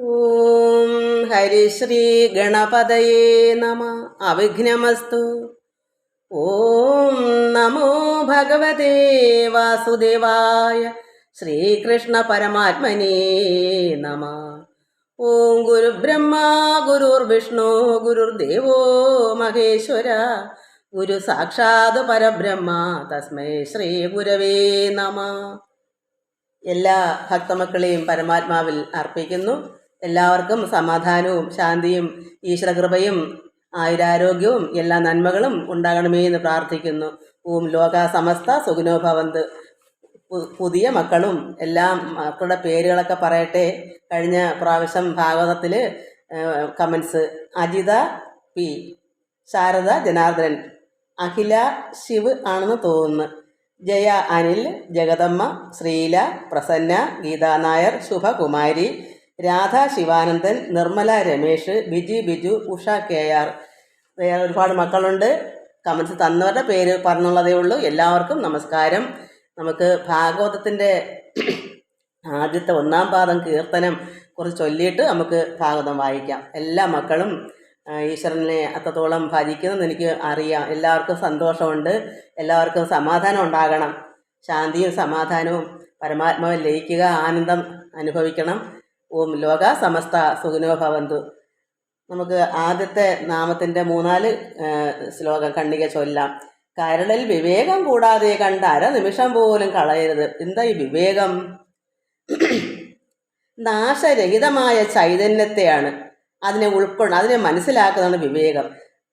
ഓം ഹരിശ്രീ ഗണപതയേ നമ. അവിഘ്നമസ്തു. ഓം നമോ ഭഗവതേ വാസുദേവായ ശ്രീകൃഷ്ണ പരമാത്മനേ നമ. ഓം ഗുരുബ്രഹ്മ ഗുരുർവിഷ്ണു ഗുരുർദേവോ മഹേശ്വര ഗുരു സാക്ഷാത് പരബ്രഹ്മ തസ്മൈ ശ്രീ ഗുരവേ നമ. എല്ലാ ഭക്തമക്കളെയും പരമാത്മാവിൽ അർപ്പിക്കുന്നു. എല്ലാവർക്കും സമാധാനവും ശാന്തിയും ഈശ്വരകൃപയും ആയുരാരോഗ്യവും എല്ലാ നന്മകളും ഉണ്ടാകണമേ എന്ന് പ്രാർത്ഥിക്കുന്നു. ഓം ലോക സമസ്ത സുഖിനോ ഭവന്ത്. പുതിയ മക്കളും എല്ലാം മക്കളുടെ പേരുകളൊക്കെ പറയട്ടെ. കഴിഞ്ഞ പ്രാവശ്യം ഭാഗവതത്തിൽ കമൻസ് അജിത പി, ശാരദ ജനാർദ്ദനൻ, അഖില ശിവ് ആണെന്ന് തോന്നുന്നു, ജയ അനിൽ, ജഗദമ്മ, ശ്രീല, പ്രസന്ന, ഗീതാ നായർ, ശുഭകുമാരി, രാധ ശിവാനന്ദൻ, നിർമ്മല രമേഷ്, ബിജു, ഉഷ കെ ആർ. വേറെ ഒരുപാട് മക്കളുണ്ട്. കമൻസ് തന്നവരുടെ പേര് പറഞ്ഞുള്ളതേ ഉള്ളൂ. എല്ലാവർക്കും നമസ്കാരം. നമുക്ക് ഭാഗവതത്തിൻ്റെ ആദ്യത്തെ 1-ാം പാദം കീർത്തനം കുറച്ച് ചൊല്ലിയിട്ട് നമുക്ക് ഭാഗവതം വായിക്കാം. എല്ലാ മക്കളും ഈശ്വരനെ അത്രത്തോളം ഭജിക്കുന്നെന്ന് എനിക്ക് അറിയാം. എല്ലാവർക്കും സന്തോഷമുണ്ട്. എല്ലാവർക്കും സമാധാനം ഉണ്ടാകണം. ശാന്തിയും സമാധാനവും പരമാത്മാവിൽ ലയിക്കുക, ആനന്ദം അനുഭവിക്കണം. ഓം ലോക സമസ്ത സുഖിനോ ഭവന്തു. നമുക്ക് ആദ്യത്തെ നാമത്തിൻ്റെ 3-4 ശ്ലോകം കണ്ണിക ചൊല്ലാം. കരളിൽ വിവേകം കൂടാതെ കണ്ട നിമിഷം പോലും കളയരുത്. എന്താ ഈ വിവേകം? നാശരഹിതമായ ചൈതന്യത്തെയാണ് അതിനെ അതിനെ മനസ്സിലാക്കുന്നതാണ് വിവേകം.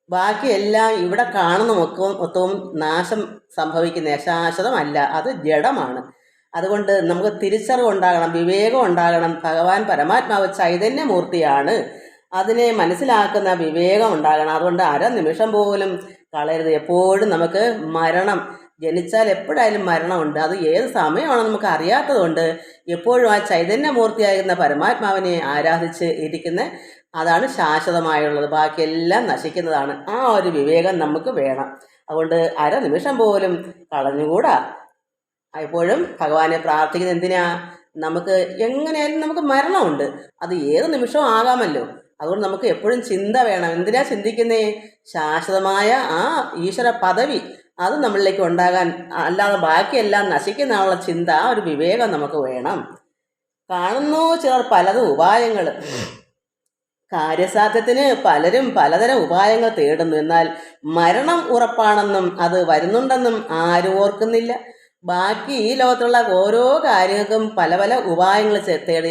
ബാക്കിയെല്ലാം ഇവിടെ കാണുന്ന മൊത്തവും നാശം സംഭവിക്കുന്ന ശാശ്വതമല്ല, അത് ജഡമാണ്. അതുകൊണ്ട് നമുക്ക് തിരിച്ചറിവുണ്ടാകണം, വിവേകം ഉണ്ടാകണം. ഭഗവാൻ പരമാത്മാവ് ചൈതന്യമൂർത്തിയാണ്, അതിനെ മനസ്സിലാക്കുന്ന വിവേകം ഉണ്ടാകണം. അതുകൊണ്ട് നിമിഷം പോലും കളയരുത്. എപ്പോഴും നമുക്ക് മരണം, ജനിച്ചാൽ എപ്പോഴായാലും മരണമുണ്ട്. അത് ഏത് സമയമാണെന്ന് നമുക്ക് അറിയാത്തതുകൊണ്ട് എപ്പോഴും ആ ചൈതന്യമൂർത്തിയായിരുന്ന പരമാത്മാവിനെ ആരാധിച്ച് ഇരിക്കുന്ന അതാണ് ശാശ്വതമായുള്ളത്. ബാക്കിയെല്ലാം നശിക്കുന്നതാണ്. ആ ഒരു വിവേകം നമുക്ക് വേണം. അതുകൊണ്ട് നിമിഷം പോലും കളഞ്ഞുകൂടാ. എപ്പോഴും ഭഗവാനെ പ്രാർത്ഥിക്കുന്നത് എന്തിനാ? നമുക്ക് എങ്ങനെയായാലും നമുക്ക് മരണമുണ്ട്, അത് ഏത് നിമിഷവും ആകാമല്ലോ. അതുകൊണ്ട് നമുക്ക് എപ്പോഴും ചിന്ത വേണം. എന്തിനാ ചിന്തിക്കുന്നേ? ശാശ്വതമായ ആ ഈശ്വര പദവി അത് നമ്മളിലേക്ക് ഉണ്ടാകാൻ. അല്ലാതെ ബാക്കിയെല്ലാം നശിക്കുന്നതാണുള്ള ചിന്ത. ആ ഒരു വിവേകം നമുക്ക് വേണം. കാണുന്നു ചിലർ പലതും ഉപായങ്ങൾ. കാര്യസാധ്യത്തിന് പലരും പലതരം ഉപായങ്ങൾ തേടുന്നു. എന്നാൽ മരണം ഉറപ്പാണെന്നും അത് വരുന്നുണ്ടെന്നും ആരും ഓർക്കുന്നില്ല. ബാക്കി ഈ ലോകത്തുള്ള ഓരോ കാര്യങ്ങൾക്കും പല പല ഉപായങ്ങൾ തേടി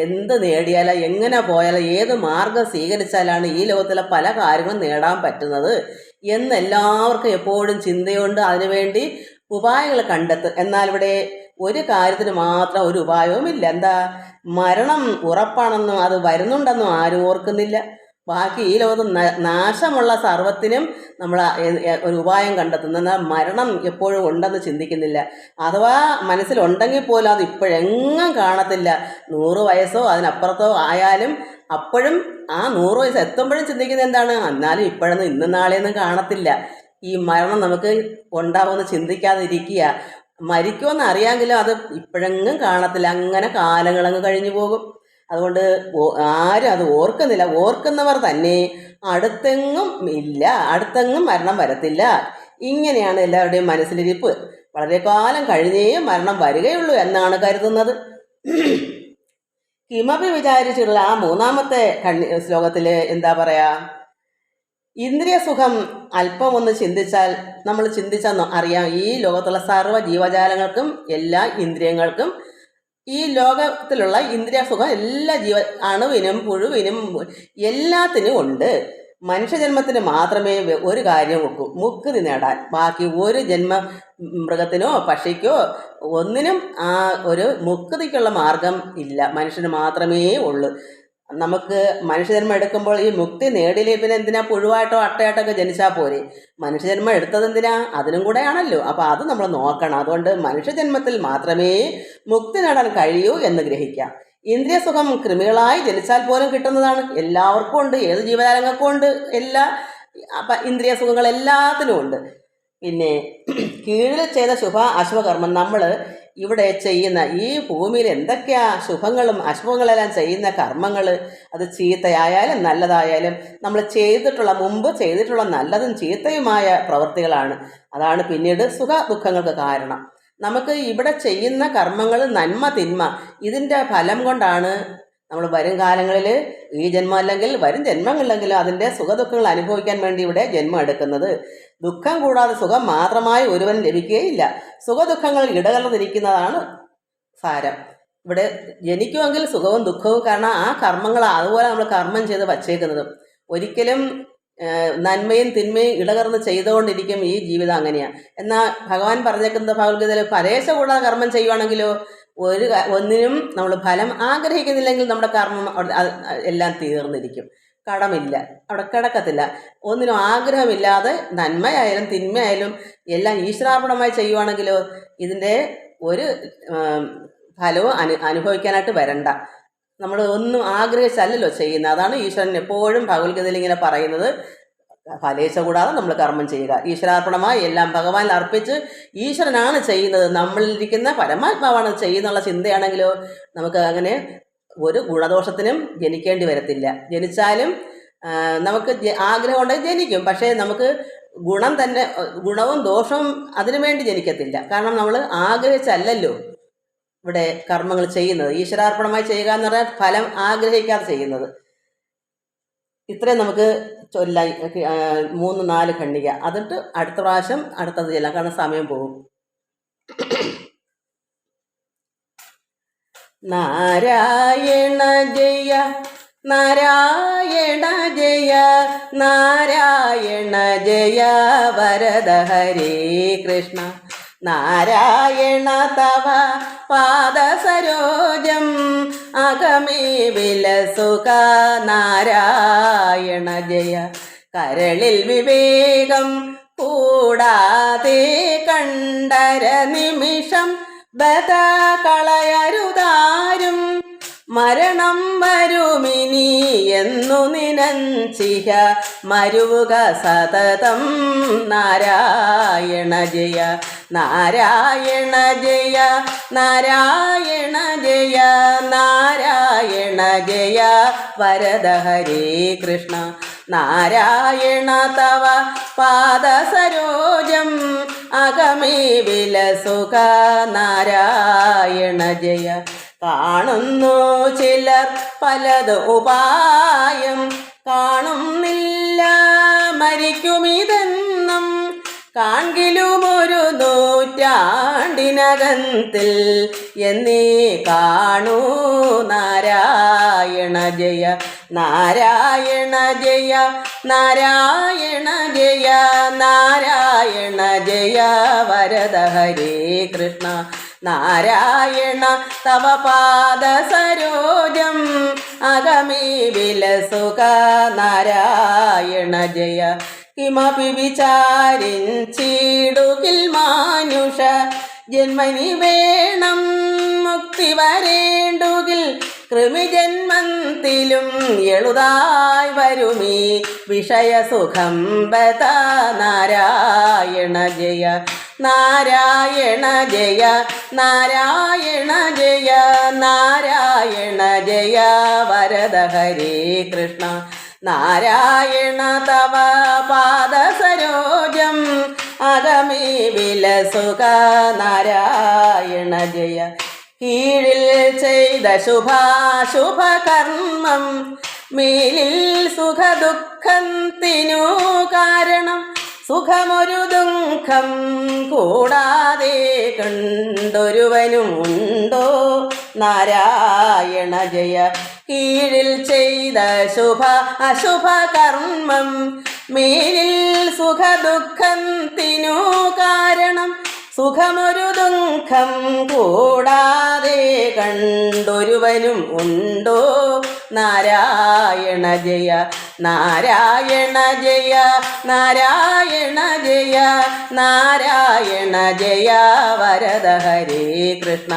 എന്ത് നേടിയാലോ, എങ്ങനെ പോയാലോ, ഏത് മാർഗം സ്വീകരിച്ചാലാണ് ഈ ലോകത്തിലെ പല കാര്യങ്ങളും നേടാൻ പറ്റുന്നത് എന്നെല്ലാവർക്കും എപ്പോഴും ചിന്തയുണ്ട്. അതിനുവേണ്ടി ഉപായങ്ങൾ കണ്ടെത്തും. എന്നാൽ ഇവിടെ ഒരു കാര്യത്തിന് മാത്രം ഒരു ഉപായവുമില്ല. എന്താ? മരണം ഉറപ്പാണെന്നും അത് വരുന്നുണ്ടെന്നും ആരും ഓർക്കുന്നില്ല. ബാക്കി ഈ ലോകത്ത് നാശമുള്ള സർവത്തിനും നമ്മൾ ഒരു ഉപായം കണ്ടെത്തുന്നു. എന്നാൽ മരണം എപ്പോഴും ഉണ്ടെന്ന് ചിന്തിക്കുന്നില്ല. അഥവാ മനസ്സിലുണ്ടെങ്കിൽ പോലും അത് ഇപ്പോഴെങ്ങും കാണത്തില്ല. 100 വയസ്സോ അതിനപ്പുറത്തോ ആയാലും അപ്പോഴും ആ 100 വയസ്സ് എത്തുമ്പോഴും ചിന്തിക്കുന്നത് എന്താണ്? എന്നാലും ഇപ്പോഴൊന്നും ഇന്നും നാളെയൊന്നും കാണത്തില്ല. ഈ മരണം നമുക്ക് ഉണ്ടാവുമെന്ന് ചിന്തിക്കാതിരിക്കുക. മരിക്കുമെന്ന് അറിയാമെങ്കിലും അത് ഇപ്പോഴെങ്ങും കാണത്തില്ല. അങ്ങനെ കാലങ്ങളങ്ങ് കഴിഞ്ഞു പോകും. അതുകൊണ്ട് ആരും അത് ഓർക്കുന്നില്ല. ഓർക്കുന്നവർ തന്നെ അടുത്തെങ്ങും ഇല്ല, അടുത്തെങ്ങും മരണം വരത്തില്ല. ഇങ്ങനെയാണ് എല്ലാവരുടെയും മനസ്സിലിരിപ്പ്. വളരെ കാലം കഴിഞ്ഞേ മരണം വരികയുള്ളൂ എന്നാണ് കരുതുന്നത്. കിമപി വിചാരിച്ചിട്ടുള്ള ആ 3-ാമത്തെ ശ്ലോകത്തിൽ എന്താ പറയാ? ഇന്ദ്രിയ സുഖം അല്പം ഒന്ന് ചിന്തിച്ചാൽ, നമ്മൾ ചിന്തിച്ചാൽ അറിയാം, ഈ ലോകത്തുള്ള സർവ്വ ജീവജാലങ്ങൾക്കും എല്ലാ ഇന്ദ്രിയങ്ങൾക്കും ഈ ലോകത്തിലുള്ള ഇന്ദ്രിയ സുഖം എല്ലാ അണുവിനും പുഴുവിനും എല്ലാത്തിനും ഉണ്ട്. മനുഷ്യജന്മത്തിന് മാത്രമേ ഒരു കാര്യം വെക്കൂ, മുക്തി നേടാൻ. ബാക്കി ഒരു മൃഗത്തിനോ പക്ഷിക്കോ ഒന്നിനും ആ ഒരു മുക്തിക്കുള്ള മാർഗം ഇല്ല. മനുഷ്യന് മാത്രമേ ഉള്ളൂ. നമുക്ക് മനുഷ്യജന്മം എടുക്കുമ്പോൾ ഈ മുക്തി നേടിയില്ലേ പിന്നെ എന്തിനാ പുഴുവായിട്ടോ അട്ടയായിട്ടൊക്കെ ജനിച്ചാൽ പോരെ? മനുഷ്യജന്മം എടുത്തത് എന്തിനാ? അതിനും കൂടെ ആണല്ലോ. അപ്പോൾ അത് നമ്മൾ നോക്കണം. അതുകൊണ്ട് മനുഷ്യജന്മത്തിൽ മാത്രമേ മുക്തി നേടാൻ കഴിയൂ എന്ന് ഗ്രഹിക്കാം. ഇന്ദ്രിയ സുഖം കൃമികളായി ജനിച്ചാൽ പോലും കിട്ടുന്നതാണ്. എല്ലാവർക്കും ഉണ്ട്, ഏത് ജീവജാലങ്ങൾക്കും ഉണ്ട്. എല്ലാ ഇന്ദ്രിയ സുഖങ്ങൾ എല്ലാത്തിനും ഉണ്ട്. പിന്നെ കീഴിൽ ചെയ്ത ശുഭ അശുഭകർമ്മം നമ്മൾ ഇവിടെ ചെയ്യുന്ന ഈ ഭൂമിയിൽ എന്തൊക്കെയാ ശുഭങ്ങളും അശുഭങ്ങളെല്ലാം ചെയ്യുന്ന കർമ്മങ്ങൾ, അത് ചീത്തയായാലും നല്ലതായാലും നമ്മൾ മുമ്പ് ചെയ്തിട്ടുള്ള നല്ലതും ചീത്തയുമായ പ്രവൃത്തികളാണ്. അതാണ് പിന്നീട് സുഖ ദുഃഖങ്ങൾക്ക് കാരണം. നമുക്ക് ഇവിടെ ചെയ്യുന്ന കർമ്മങ്ങൾ നന്മ തിന്മ ഇതിൻ്റെ ഫലം കൊണ്ടാണ് നമ്മൾ വരും കാലങ്ങളിൽ ഈ ജന്മം അല്ലെങ്കിൽ വരും ജന്മങ്ങളിലെങ്കിലും അതിൻ്റെ സുഖദുഃഖങ്ങൾ അനുഭവിക്കാൻ വേണ്ടി ഇവിടെ ജന്മം എടുക്കുന്നത്. ദുഃഖം കൂടാതെ സുഖം മാത്രമായി ഒരുവൻ ലഭിക്കുകയില്ല. സുഖദുഃഖങ്ങൾ ഇടകലർന്നിരിക്കുന്നതാണ് സാരം. ഇവിടെ ജനിക്കുമെങ്കിൽ സുഖവും ദുഃഖവും, കാരണം ആ കർമ്മങ്ങൾ അതുപോലെ നമ്മൾ കർമ്മം ചെയ്ത് വച്ചേക്കുന്നതും. ഒരിക്കലും നന്മയും തിന്മയും ഇടകർന്ന് ചെയ്തുകൊണ്ടിരിക്കും ഈ ജീവിതം. അങ്ങനെയാണ്. എന്നാൽ ഭഗവാൻ പറഞ്ഞേക്കുന്നത് ഭഗവത്ഗീതയിൽ പരേശ കൂടാതെ കർമ്മം ചെയ്യുവാണെങ്കിലോ ഒന്നിനും നമ്മൾ ഫലം ആഗ്രഹിക്കുന്നില്ലെങ്കിൽ നമ്മുടെ കർമ്മം എല്ലാം തീർന്നിരിക്കും. കടമില്ല, അവിടെ കിടക്കത്തില്ല. ഒന്നിനും ആഗ്രഹമില്ലാതെ നന്മയായാലും തിന്മയായാലും എല്ലാം ഈശ്വരാർപ്പണമായി ചെയ്യുവാണെങ്കിലോ ഇതിൻ്റെ ഒരു ഫലവും അനുഭവിക്കാനായിട്ട് വരണ്ട. നമ്മൾ ഒന്നും ആഗ്രഹിച്ചല്ലല്ലോ ചെയ്യുന്നത്. അതാണ് ഈശ്വരൻ എപ്പോഴും ഭഗവത്ഗീതയിൽ ഇങ്ങനെ പറയുന്നത്. ഫലേച്ഛ കൂടാതെ നമ്മൾ കർമ്മം ചെയ്യുക, ഈശ്വരാർപ്പണമായി എല്ലാം ഭഗവാനിൽ അർപ്പിച്ച് ഈശ്വരനാണ് ചെയ്യുന്നത്, നമ്മളിരിക്കുന്ന പരമാത്മാവാണ് ചെയ്യുന്നുള്ള ചിന്തയാണെങ്കിലോ നമുക്ക് അങ്ങനെ ഒരു ഗുണദോഷത്തിനും ജനിക്കേണ്ടി വരത്തില്ല. ജനിച്ചാലും നമുക്ക് ആഗ്രഹം ഉണ്ടെങ്കിൽ ജനിക്കും, പക്ഷേ നമുക്ക് ഗുണവും ദോഷവും അതിനു വേണ്ടി ജനിക്കത്തില്ല. കാരണം നമ്മൾ ആഗ്രഹിച്ചല്ലല്ലോ ഇവിടെ കർമ്മങ്ങൾ ചെയ്യുന്നത്. ഈശ്വരാർപ്പണമായി ചെയ്യുക എന്ന് പറഞ്ഞാൽ ഫലം ആഗ്രഹിക്കാതെ ചെയ്യുന്നത്. ഇത്രയും നമുക്ക് ചൊല്ലാം, 3-4 ഖണ്ഡിക. എന്നിട്ട് അടുത്ത പ്രാവശ്യം അടുത്തത് ചെല്ലാം, കാരണം സമയം പോകും. നാരായണ ജയ നാരായണ ജയ നാരായണ ജയ വരദ ഹരേ കൃഷ്ണ നാരായണ തവ പാദസരോജം അകമേ വിലസുക നാരായണ ജയ. കരളിൽ വിവേകം കൂടാതെ കണ്ടര നിമിഷം ബത കളയരുതാരും മരണം വരുമിനി എന്നു നിനഞ്ചിഹ മരുവുക സതതം നാരായണ ജയ നാരായണ ജയ നാരായണ ജയ നാരായണ ജയ വരദ ഹരേ കൃഷ്ണ നാരായണ തവ പാദസരോജം അകമേ വിലസുക നാരായണ ജയ. കാണുന്നു ചിലർ പലത് ഉപായം, കാണുന്നില്ല മരിക്കുമിതെന്നും കാൺകിലും ഒരു നൂറ്റാണ്ടിനകത്തിൽ എന്നീ കാണൂ നാരായണ ജയ നാരായണ ജയ നാരായണ ജയ നാരായണ ജയ വരദ ഹരേ കൃഷ്ണ നാരായണ തവ പാദസരോജം അകമേ വിലസുക നാരായണ ജയ. കിമപി വിചാരിച്ചിടുകിൽ മാനുഷ ജന്മനി വേണം മുക്തി വരേണ്ടുകിൽ കൃമിജന്മത്തിലും എളുതായി വരുമീ വിഷയസുഖം ബത നാരായണ ജയ നാരായണ ജയ നാരായണ ജയ നാരായണ ജയ വരദ ഹരേ കൃഷ്ണ നാരായണ തവ പാദസരോജം അകമേ വിലസുക നാരായണ ജയ. കീഴിൽ ചെയ്ത ശുഭാശുഭ കർമ്മം മേലിൽ സുഖദുഃഖത്തിനു കാരണം സുഖമൊരു ദുഃഖം കൂടാതെ കണ്ടൊരുവനും ഉണ്ടോ നാരായണ ജയ. കീഴിൽ ചെയ്ത ശുഭ അശുഭ കർമ്മം മേലിൽ സുഖദുഃഖത്തിനു കാരണം സുഖമൊരു ദുഃഖം കൂടാതെ കണ്ടൊരുവനും ഉണ്ടോ നാരായണ ജയ നാരായണ ജയ നാരായണ ജയ നാരായണ ജയ വരദ ഹരേ കൃഷ്ണ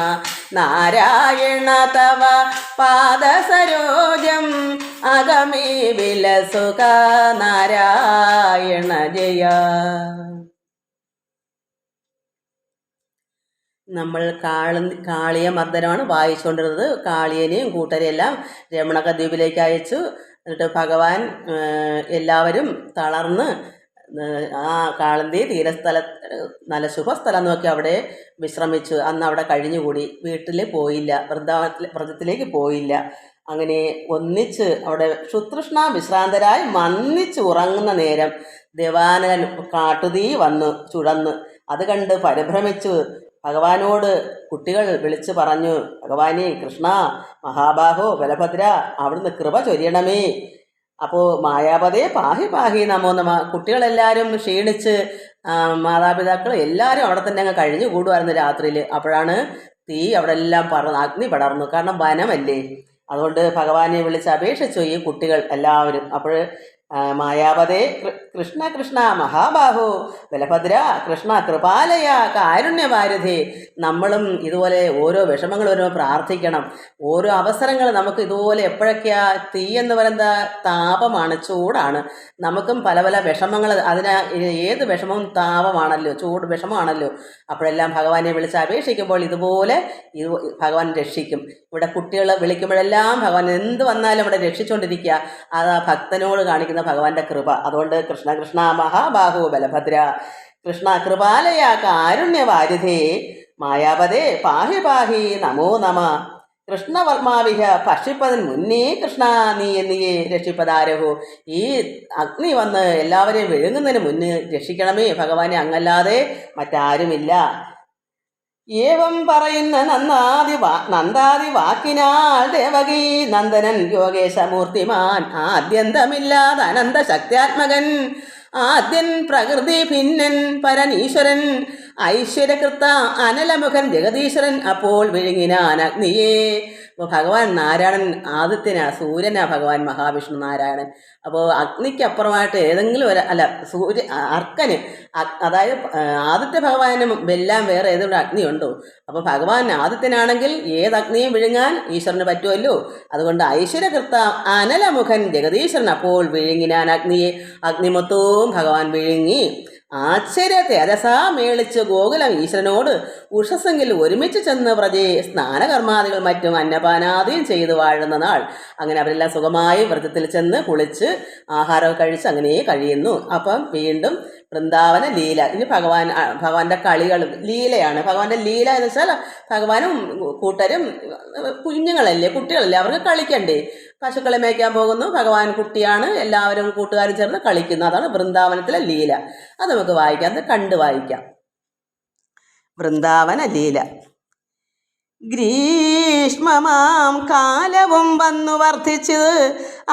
നാരായണ തവ പാദസരോജം അകമേ വിലസുക നാരായണ ജയ. നമ്മൾ കാളിയ മർദ്ദനമാണ് വായിച്ചുകൊണ്ടിരുന്നത്. കാളിയനെയും കൂട്ടരെയും എല്ലാം രമണക ദ്വീപിലേക്ക് അയച്ചു. എന്നിട്ട് ഭഗവാൻ എല്ലാവരും തളർന്ന് ആ കാളന്തി തീരസ്ഥല നല്ല ശുഭസ്ഥലം നോക്കി അവിടെ വിശ്രമിച്ചു. അന്ന് അവിടെ കഴിഞ്ഞുകൂടി. വീട്ടിൽ പോയില്ല, വ്രതത്തിലേക്ക് പോയില്ല. അങ്ങനെ ഒന്നിച്ച് അവിടെ ശുതൃഷ്ണ വിശ്രാന്തരായി മന്നിച്ച് ഉറങ്ങുന്ന നേരം ദേവാനകൻ കാട്ടുതീ വന്നു ചുഴന്ന്. അത് കണ്ട് പരിഭ്രമിച്ചു ഭഗവാനോട് കുട്ടികൾ വിളിച്ചു പറഞ്ഞു, ഭഗവാനെ കൃഷ്ണ, മഹാബാഹോ, ബലഭദ്ര, അവിടുന്ന് കൃപ ചൊരിയണമേ. അപ്പോൾ മായാപതേ പാഹി പാഹി നമോ നമ. കുട്ടികളെല്ലാവരും ക്ഷീണിച്ച് മാതാപിതാക്കൾ എല്ലാവരും അവിടെ തന്നെ അങ്ങ് കഴിഞ്ഞു കൂടുമായിരുന്നു രാത്രിയിൽ. അപ്പോഴാണ് തീ അവിടെ എല്ലാം അഗ്നി പടർന്നു. കാരണം വനമല്ലേ. അതുകൊണ്ട് ഭഗവാനെ വിളിച്ച് അപേക്ഷിച്ചു ഈ കുട്ടികൾ എല്ലാവരും. അപ്പോൾ മായാപതേ കൃഷ്ണ കൃഷ്ണ മഹാബാഹു ബലഭദ്ര, കൃഷ്ണ കൃപാലയ കാരുണ്യവാരിധി. നമ്മളും ഇതുപോലെ ഓരോ വിഷമങ്ങൾ വരുമ്പോൾ പ്രാർത്ഥിക്കണം. ഓരോ അവസരങ്ങൾ നമുക്ക് ഇതുപോലെ എപ്പോഴൊക്കെയാ തീ എന്ന് പറയുന്നത് താപമാണ്, ചൂടാണ്. നമുക്കും പല പല വിഷമങ്ങൾ, ഏത് വിഷമവും താപമാണല്ലോ, ചൂട് വിഷമമാണല്ലോ. അപ്പോഴെല്ലാം ഭഗവാനെ വിളിച്ച് അപേക്ഷിക്കുമ്പോൾ ഇതുപോലെ ഭഗവാൻ രക്ഷിക്കും. ഇവിടെ കുട്ടികൾ വിളിക്കുമ്പോഴെല്ലാം ഭഗവാൻ എന്ത് വന്നാലും അവിടെ രക്ഷിച്ചുകൊണ്ടിരിക്കുക. അത് ആ ഭക്തനോട് കാണിക്കുന്ന ഭഗവാന്റെ കൃപ. അതുകൊണ്ട് കൃഷ്ണ കൃഷ്ണ മഹാബാഹു ബലഭദ്ര, കൃഷ്ണ കൃപാലയ കാരുണ്യവാരിധേ, മായാപതേ പാഹി പാഹി നമോ നമ. കൃഷ്ണവർമാവിഹ ഭക്ഷിപ്പതിന് മുന്നേ കൃഷ്ണ നീയെ രക്ഷിപ്പതാരഹോ. ഈ അഗ്നി വന്ന് എല്ലാവരെയും വിഴുങ്ങുന്നതിന് മുന്നേ രക്ഷിക്കണമേ ഭഗവാനെ, അങ്ങല്ലാതെ മറ്റാരുമില്ല. ഏവം പറയുന്ന നന്ദാദി വാക്കിനാൽ ദേവകീ നന്ദനൻ യോഗേശമൂർത്തിമാൻ, ആദ്യന്തമില്ലാതെ അനന്ത ശക്തിയാത്മകൻ, ആദ്യൻ പ്രകൃതി ഭിന്നൻ പരനീശ്വരൻ, ഐശ്വര്യകൃത്ത അനലമുഖൻ ജഗദീശ്വരൻ, അപ്പോൾ വിഴുങ്ങിനാൻ അഗ്നിയെ. അപ്പോൾ ഭഗവാൻ നാരായണൻ ആദിത്യനാ, സൂര്യനാ ഭഗവാൻ മഹാവിഷ്ണു നാരായണൻ. അപ്പോൾ അഗ്നിക്കപ്പുറമായിട്ട് ഏതെങ്കിലും അർക്കന്, അതായത് ആദിത്യ ഭഗവാനും വെല്ലാൻ വേറെ ഏതെങ്കിലും അഗ്നി ഉണ്ടോ? അപ്പോൾ ഭഗവാൻ ആദിത്യനാണെങ്കിൽ ഏത് അഗ്നിയും വിഴുങ്ങാൻ ഈശ്വരന് പറ്റുമല്ലോ. അതുകൊണ്ട് ഐശ്വര്യകൃത്ത അനലമുഖൻ ജഗദീശ്വരൻ, അപ്പോൾ വിഴുങ്ങിനാൻ അഗ്നിയെ. അഗ്നി മൊത്തവും ഭഗവാൻ വിഴുങ്ങി. ആശ്ചര്യ തേജസാ മേളിച്ച് ഗോകുലം ഈശ്വരനോട് ഉഷസ്സെങ്കിൽ ഒരുമിച്ച് ചെന്ന് പ്രജയെ സ്നാനകർമാദികൾ മറ്റും അന്നപാനാദിയും ചെയ്തു വാഴുന്ന നാൾ. അങ്ങനെ അവരെല്ലാം സുഖമായി വ്രതത്തിൽ ചെന്ന് കുളിച്ച് ആഹാരമൊക്കെ കഴിച്ച് അങ്ങനെ കഴിയുന്നു. അപ്പം വീണ്ടും വൃന്ദാവന ലീല. ഇനി ഭഗവാന്റെ കളികൾ ലീലയാണ്. ഭഗവാന്റെ ലീല എന്ന് വെച്ചാൽ ഭഗവാനും കൂട്ടരും കുഞ്ഞുങ്ങളല്ലേ, കുട്ടികളല്ലേ, അവർക്ക് കളിക്കണ്ടേ. പശുക്കളെ മേയ്ക്കാൻ പോകുന്നു, ഭഗവാൻ കുട്ടിയാണ്, എല്ലാവരും കൂട്ടുകാരും ചേർന്ന് കളിക്കുന്നു. അതാണ് വൃന്ദാവനത്തിലെ ലീല. അത് നമുക്ക് വായിക്കാം, അത് കണ്ടു വായിക്കാം. വൃന്ദാവന ലീല. ഗ്രീഷ്മമാം കാലവും വന്നു വർദ്ധിച്ചത്,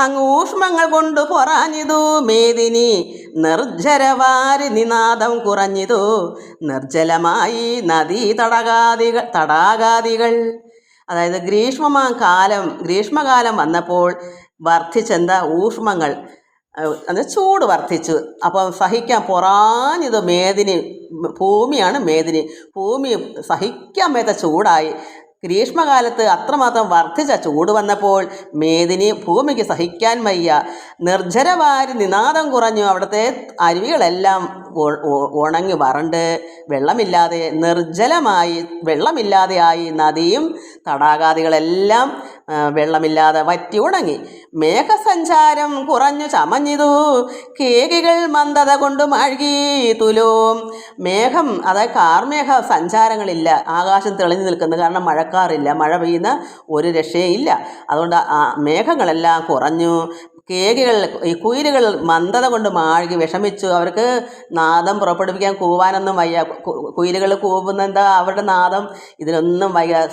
അങ്ങൂഷ്മങ്ങൾ കൊണ്ടു പൊറാഞ്ഞിതു മേദിനി, നിർജ്ജരവാരി നിനാദം കുറഞ്ഞിതു, നിർജ്ജലമായി നദീ തടാകാദികൾ. അതായത് ഗ്രീഷ്മകാലം വന്നപ്പോൾ വർദ്ധിച്ചെന്താ ഊഷ്മങ്ങൾ, അത് ചൂട് വർദ്ധിച്ചു. അപ്പം സഹിക്കാൻ പൊറാഞ്ഞത് മേദിനി, ഭൂമിയാണ് മേദിനി. ഭൂമി സഹിക്കാൻ മേത്ത ചൂടായി. ഗ്രീഷ്മകാലത്ത് അത്രമാത്രം വർദ്ധിച്ച ചൂട് വന്നപ്പോൾ മേദിനി ഭൂമിക്ക് സഹിക്കാൻ വയ്യ. നിർജ്ജരവാരി നിനാദം കുറഞ്ഞു. അവിടുത്തെ അരുവികളെല്ലാം ഉണങ്ങി വരണ്ട് വെള്ളമില്ലാതെ നിർജ്ജലമായി, വെള്ളമില്ലാതെയായി. നദിയും തടാകാദികളെല്ലാം വെള്ളമില്ലാതെ വറ്റി ഉണങ്ങി. മേഘസഞ്ചാരം കുറഞ്ഞു ചമഞ്ഞിതു, കേകികൾ മന്ദത കൊണ്ട് മഴുകി തുലോം. മേഘം, അതായത് കാർമേഘ സഞ്ചാരങ്ങളില്ല, ആകാശം തെളിഞ്ഞു നിൽക്കുന്നത്. കാരണം മഴക്കാറില്ല, മഴ പെയ്യുന്ന ഒരു രക്ഷയില്ല. അതുകൊണ്ട് മേഘങ്ങളെല്ലാം കുറഞ്ഞു. കേകികൾ, ഈ കുയിലുകൾ മന്ദത കൊണ്ട് മാഴുകി വിഷമിച്ചു. അവർക്ക് നാദം പുറപ്പെടുവിക്കാൻ കൂവാനൊന്നും വയ്യ. കുയിലുകൾ കൂവുന്ന എന്താ, അവരുടെ നാദം ഇതിനൊന്നും വയ്യ.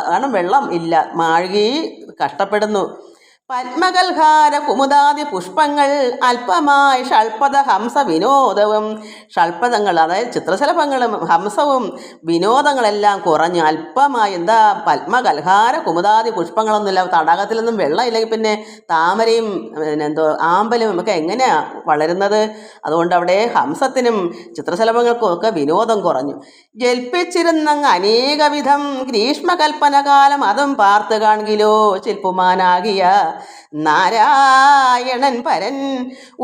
കാരണം വെള്ളം ഇല്ല, മാഴുകി കഷ്ടപ്പെടുന്നു. പത്മകൽഹാര കുമുദാദി പുഷ്പങ്ങൾ അല്പമായി ഷൾപത ഹംസ വിനോദവും. ഷൾപതങ്ങൾ, അതായത് ചിത്രശലഭങ്ങളും ഹംസവും വിനോദങ്ങളെല്ലാം കുറഞ്ഞു, അല്പമായി. എന്താ, പത്മകൽഹാര കുമുദാദി പുഷ്പങ്ങളൊന്നുമില്ല. തടാകത്തിലൊന്നും വെള്ളം ഇല്ലെങ്കിൽ പിന്നെ താമരയും ആമ്പലും ഒക്കെ എങ്ങനെയാണ് വളരുന്നത്? അതുകൊണ്ട് അവിടെ ഹംസത്തിനും ചിത്രശലഭങ്ങൾക്കും ഒക്കെ വിനോദം കുറഞ്ഞു. ജൽപ്പിച്ചിരുന്നങ്ങ് അനേകവിധം ഗ്രീഷ്മകൽപ്പന കാലം അതും പാർത്ത് കാൺകിലോ ചിൽപ്പുമാനാകിയ നാരായണൻ പരൻ